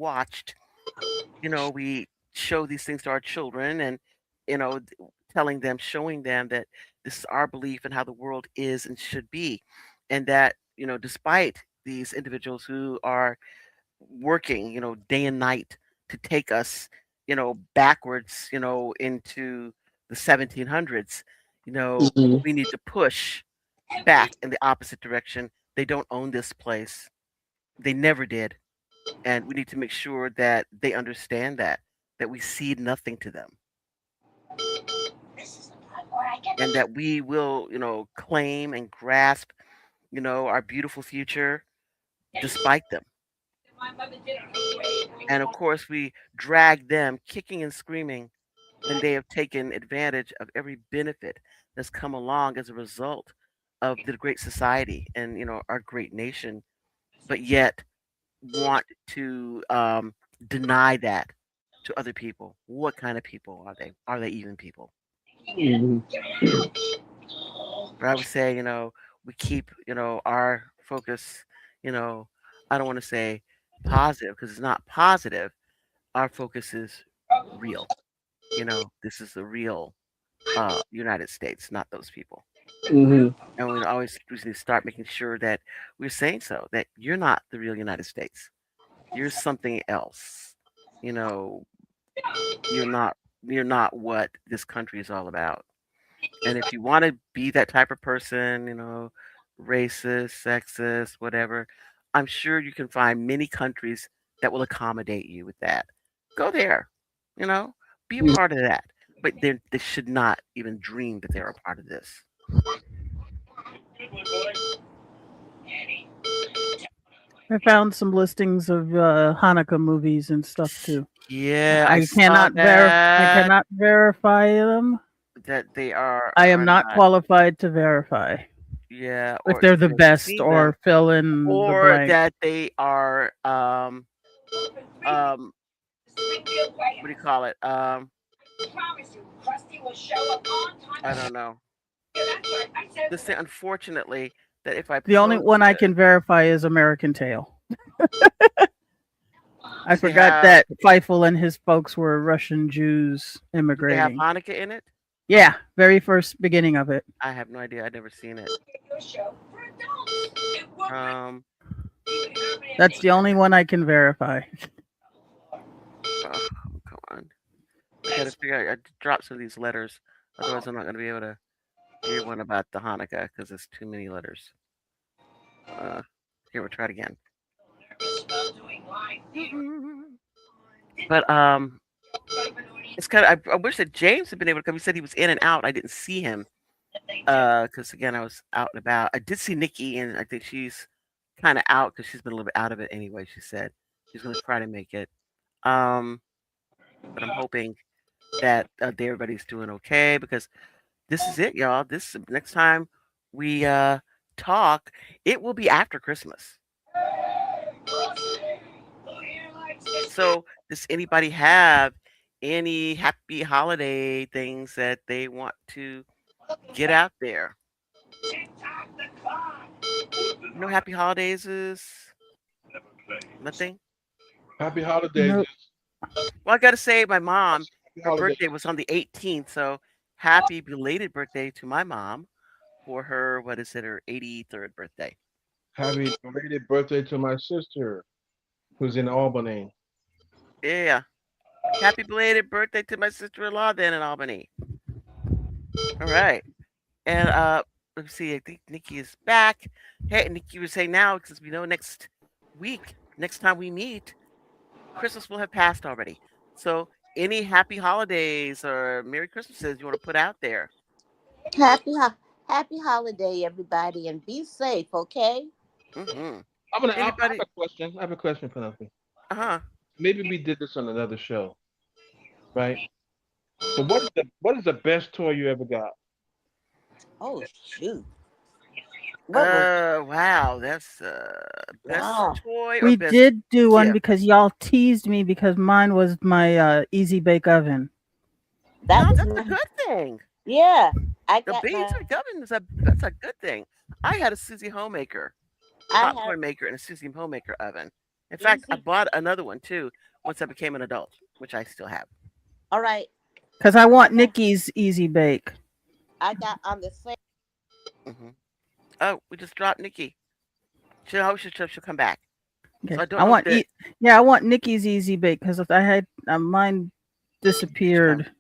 show these things to our children, and telling them, showing them that this is our belief and how the world is and should be, and that despite these individuals who are working, day and night to take us, backwards, into the 1700s, you know, Mhm. we need to push back in the opposite direction. They don't own this place. They never did. And we need to make sure that they understand that we cede nothing to them, and that we will, claim and grasp, our beautiful future despite them. And of course, we drag them kicking and screaming when they have taken advantage of every benefit that's come along as a result of the great society and our great nation, but yet want to deny that to other people. What kind of people are they? Are they even people? Mhm. But I would say, we keep, our focus, you know, I don't want to say positive because it's not positive. Our focus is real. This is the real United States, not those people. Mhm. And we need to start making sure that we're saying so, that you're not the real United States. You're something else. You know, you're not you're not what this country is all about. And if you want to be that type of person, racist, sexist, whatever, I'm sure you can find many countries that will accommodate you with that. Go there, you know, be a part of that. But they should not even dream that they're a part of this. I found some listings of Hanukkah movies and stuff too. Yeah, I I saw cannot I that cannot verify them. that they are I or am are not not. qualified to verify Yeah, if or they're if the you have best seen them, or fill in the or blank. that they are um what do you call it? I don't know. This thing, unfortunately, that if I The only post one I it, can verify is American Tail. I do they forgot have that Feifel and his folks were Russian Jews do they have immigrating. Hanukkah in it? Yeah, very first beginning of it. I have no idea. I've never seen it. Um, That's the only one I can verify. oh, come on. I gotta figure out. I drop some of these letters, otherwise I'm not gonna be able to hear one about the Hanukkah because it's too many letters. Uh, Here, we'll try it again. But it's kind of. I wish that James had been able to come. He said he was in and out. I didn't see him. Because again, I was out and about. I did see Nikki, and I think she's kind of out because she's been a little bit out of it anyway. She said she's going to try to make it. Um, but I'm hoping that everybody's doing okay because this is it, y'all. This next time we talk, it will be after Christmas. So, does anybody have any happy holiday things that they want to get out there? Happy holidays is nothing. Happy holidays. Nope. Well, I gotta say, my mom, Happy her holidays. birthday was on the 18th, so happy belated birthday to my mom for her, what is it, her 83rd birthday. Happy belated birthday to my sister who's in Albany. Yeah. Happy belated birthday to my sister-in-law then in Albany. All right. And let's see, I think Nikki is back. Hey, Nikki was saying now, since we know next week, next time we meet, Christmas will have passed already. So any happy holidays or Merry Christmases you want to put out there? Happy holiday, everybody, and be safe. Okay. Mm-hmm. I have Anybody? a question. I have a question, Penelope. Uh-huh. Maybe we did this on another show, right? But what is the best toy you ever got? Oh shoot. What was? Wow, that's best Wow. toy or We best did do one gift. because y'all teased me because mine was my Easy Bake Oven. That No, was that's a my. good thing. Yeah. I The got beans my. and oven is that's a good thing. I had a Susie homemaker. I have popcorn maker and a Susie homemaker oven. In fact, I easy. bought another one too once I became an adult, which I still have. All right. Because I I want got. Nikki's Easy Bake. I got on the same. Hmm. Oh, we just dropped Nikki. She'll come back. So Okay. I don't know if that Yeah, I want Nikki's Easy Bake because if I had mine she's gone. disappeared.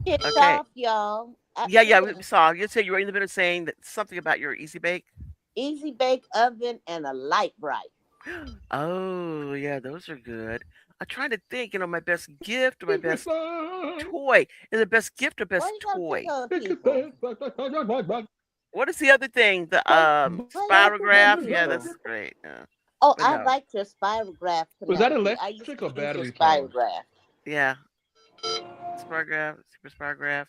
Kicked Okay. off, y'all. Yeah, yeah, we saw. You said you were in the middle of saying that something about your easy bake. Easy bake oven and a light bright. Oh, yeah, those are good. I'm trying to think, my best gift or my Secret best side. toy. Is it best gift or Why best you gotta pick toy? on Secret people? side. What is the other thing? The Why you gotta pick on spirograph? Yeah, people? that's great. Yeah. Oh, But I no. like your spirograph, Was that Penelope. I used electric to or use your battery powered? spirograph. Yeah. Spirograph, super spirograph.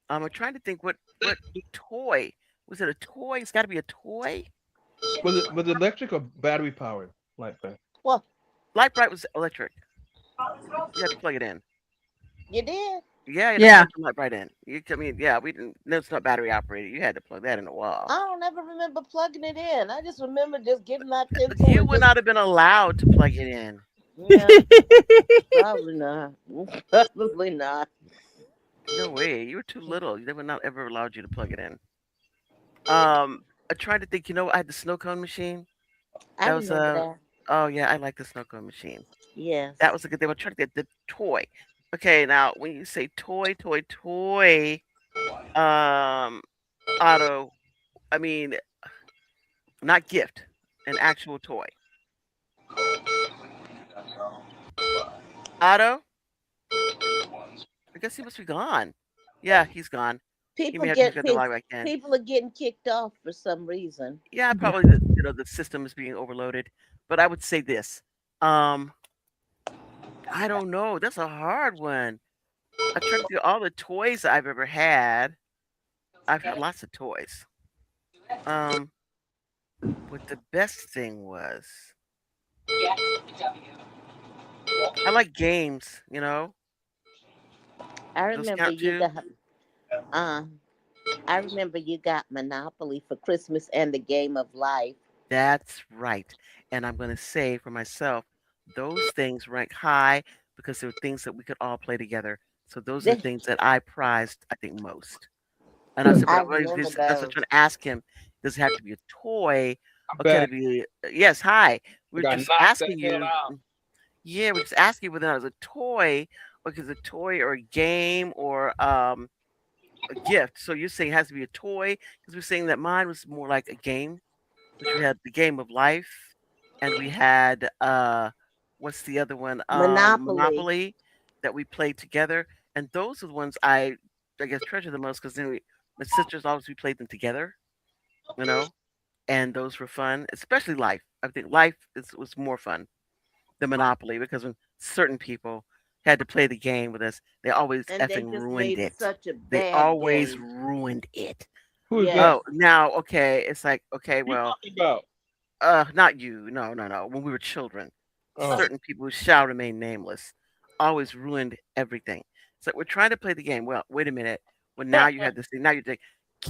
I'm trying to think what toy. Was it a toy? It's got to be a toy. Was it electric or battery powered? Like that. Well, Light bright was electric. You had to plug it in. you did. Yeah, you had to Yeah. plug the light right in. I mean, yeah, we didn't. That's not battery operated. You had to plug that in the wall. I don't ever remember plugging it in. I just remember just getting my pencil You and would just not have been allowed to plug it in. yeah, probably not. Probably not. No way. You were too little. They would not ever allowed you to plug it in. I tried to think. I had the snow cone machine. I That was remember that. Oh yeah, I like the snow cone machine. That Yes. was a good. They were trying to get the toy. Okay, now when you say toy, toy, toy, um, Otto, I mean not gift, an actual toy. Otto, I guess he must be gone. Yeah, he's gone. He People may have just get got the pe- log back in. people are getting kicked off for some reason. Yeah, Yeah. probably the system is being overloaded. But I would say this. Um, I don't know. That's a hard one. I tried to think of all the toys I've ever had. I've had lots of toys. Um, what the best thing was, I like games. I Those remember count you too. got uh I remember you got Monopoly for Christmas and the Game of Life. That's right. And I'm going to say for myself, those things rank high because they were things that we could all play together. So those are the things that I prized, I think, most. And I said, but I I always remember that's what I'm those. trying to ask him. Does it have to be a toy I'm or can it back. be? Yes, hi. I We're got just knocked the asking hell you. out. Yeah, we're just asking you whether it was a toy or is it a toy or a game or a gift. So you're saying it has to be a toy because we're saying that mine was more like a game, which we had the game of life, and we had what's the other one? Monopoly. Monopoly that we played together, and those are the ones I guess treasure the most because then my sisters always we played them together, you know, and those were fun, especially life. I think was more fun than Monopoly because when certain people had to play the game with us, they always And they effing just ruined made it. such a They bad always game. ruined it. Who is that? Yes. Oh, now okay, it's like okay, What you well, talking about? not you. No, no, no. When we were children, Oh, certain people who shall remain nameless always ruined everything. So we're trying to play the game. Well, wait a minute. Well, now you have this thing. Now you have to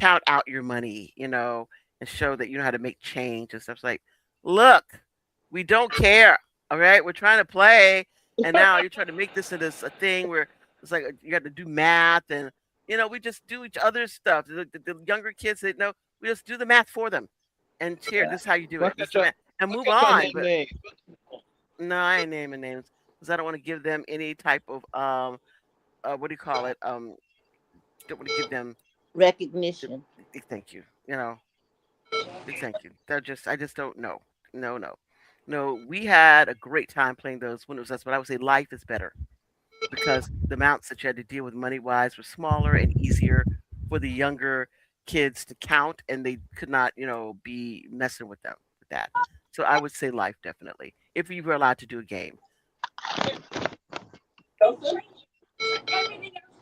count out your money, and show that you know how to make change and stuff. It's like, look, we don't care. All right, we're trying to play, and now you're trying to make this into a thing where it's like you got to do math, and we just do each other's stuff. The younger kids, they know we just do the math for them. And here, this is how you do why it. This is can't the y'all, math, and why move can't y'all on. name But names? no, I ain't naming names because I don't want to give them any type of what do you call it? Don't want to give them. The, Recognition. thank you. Thank you. I just don't know. No, no, no. We had a great time playing those when it was us, but I would say life is better because the amounts that you had to deal with money wise were smaller and easier for the younger kids to count, and they could not, be messing with them with that. So I would say life definitely if you were allowed to do a game.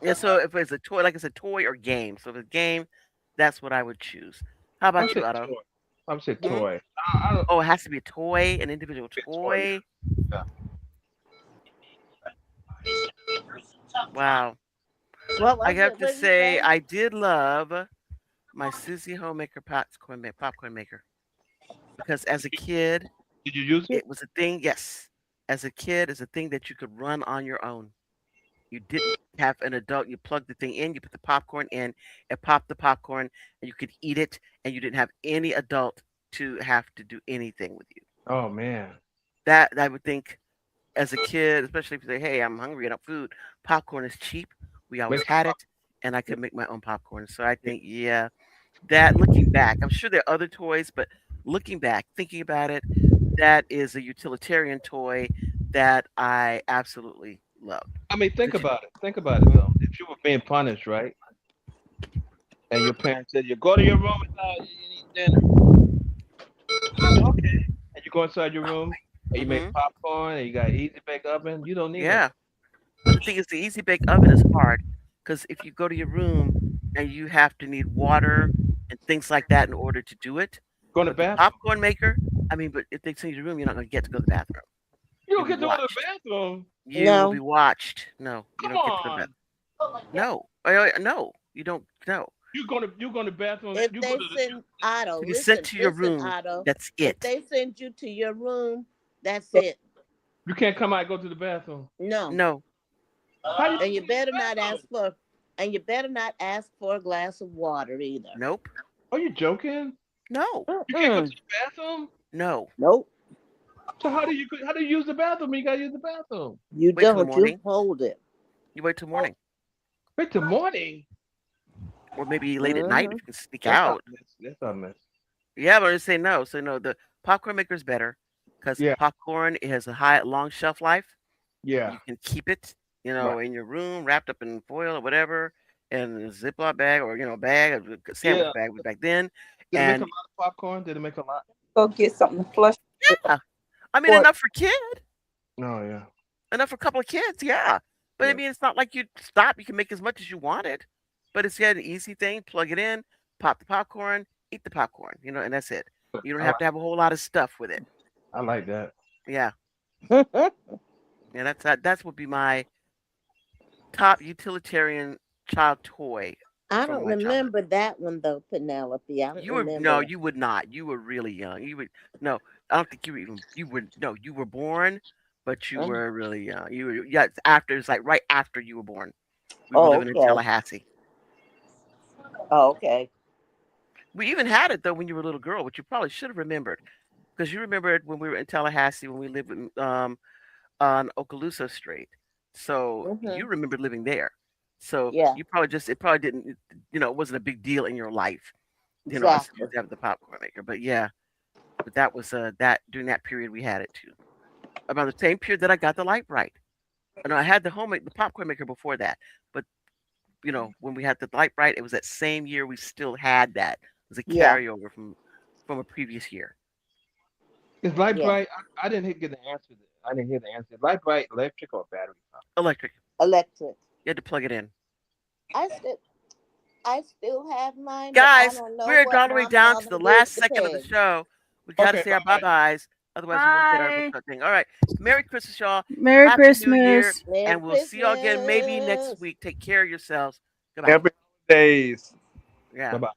Yeah. So if it's a toy, like it's a toy or game. So if it's a game, that's what I would choose. How I about you, said Otto? toy. I said Hmm? toy. I don't Oh, it has to be a toy, an individual say toy. toy. Yeah. Wow. What I was have it? to What did you say, say? I did love my Susie homemaker popcorn maker. because as a kid, Did you use it? it was a thing. Yes, as a kid, it's a thing that you could run on your own. You didn't have an adult. You plugged the thing in, you put the popcorn in, it popped the popcorn, and you could eat it, and you didn't have any adult to have to do anything with you. Oh man. That I would think as a kid, especially if you say, "Hey, I'm hungry and I food," popcorn is cheap. We always Make had it, and I could make my own popcorn. So I think, yeah, that looking back, I'm sure there are other toys, but looking back, thinking about it, that is a utilitarian toy that I absolutely loved. I mean, think Did you? about it. Think about it Mhm. though. If you were being punished, right, and your parents said you go to your room and you eat dinner, you say, okay, and you go inside your room and you make Mhm. popcorn and you got an easy bake oven, you don't need no. Yeah. But the thing is, the easy bake oven is hard because if you go to your room and you have to need water and things like that in order to do it, Go in the but the bathroom. popcorn maker, I mean, but if they send you to your room, you're not going to get to go to the bathroom. You You'll don't be get to go to the watched. bathroom. You will be No. watched. No, you Come don't get to go to the on. bathroom. No, no, you don't. No, You go to the bathroom. If You go they to the. send Otto, if you're sent listen, to your listen, room, Otto. that's If it. they send you to your room, that's it. You can't come out and go to the bathroom. No. No, How you And you go to better the not bathroom? ask for and you better not ask for a glass of water either. nope, Are you joking? no, You can't go to Mm-mm. the bathroom. no. Nope. So how do you use the bathroom? You gotta use the bathroom. You Wait till the don't. You morning. hold it. You wait till morning, Wait till morning. or maybe late at night if Mm-hmm. you can sneak That's not out. a mess. That's not a mess. Yeah, but I say no. So no, the popcorn maker is better because Yeah, popcorn has a high, long shelf life. yeah, You can keep it, right. in your room, wrapped up in foil or whatever, in a Ziploc bag or bag, a Yeah. sandwich bag back then. Did it make a And lot of popcorn? Did it make a lot? Go get something to flush yeah, I mean for. enough for kid, Oh yeah. enough for a couple of kids. Yeah, but I Yeah. mean it's not like you stop. You can make as much as you wanted, but it's an easy thing. Plug it in, pop the popcorn, eat the popcorn. And that's it. You don't I have like to have a whole lot of stuff with it. I like that. Yeah, yeah. That's would be my top utilitarian child toy I from don't my childhood. remember that one though, Penelope. I don't You were no, remember. you would not. You were really young. You would no. I don't think you were even. You were no. You were born, but you Mm. were really young. You were yeah. It's after it's like right after you were born. We were Oh, living in okay. Tallahassee. Oh, okay. We even had it though when you were a little girl, which you probably should have remembered because you remembered when we were in Tallahassee when we lived on Okaloosa Street. So Mm-hmm. you remembered living there. So Yeah, you probably just it probably didn't it wasn't a big deal in your life. Us exactly. to have the popcorn maker. But yeah, but that was that during that period we had it too. About the same period that I got the light bright. And I had the popcorn maker before that. But when we had the light bright, it was that same year we still had that. It was a Yeah, carryover from a previous year. Is light yeah. bright? I didn't get the answer. I didn't hear the answer. Light bright, electric or battery power? Electric. Electric. You had to plug it in. I still I still have mine, but I Guys, don't know we're what all the way my down to mother the did with last the second of the peg. show. We got to Okay, say bye our bye bye. byes. Otherwise, we won't get our Bye. thing. All right. Merry Christmas, y'all. Merry Happy New Year. Christmas. Merry And we'll see y'all again maybe next Christmas. week. Take care of yourselves. Goodbye. Happy holidays. Yeah. Bye bye.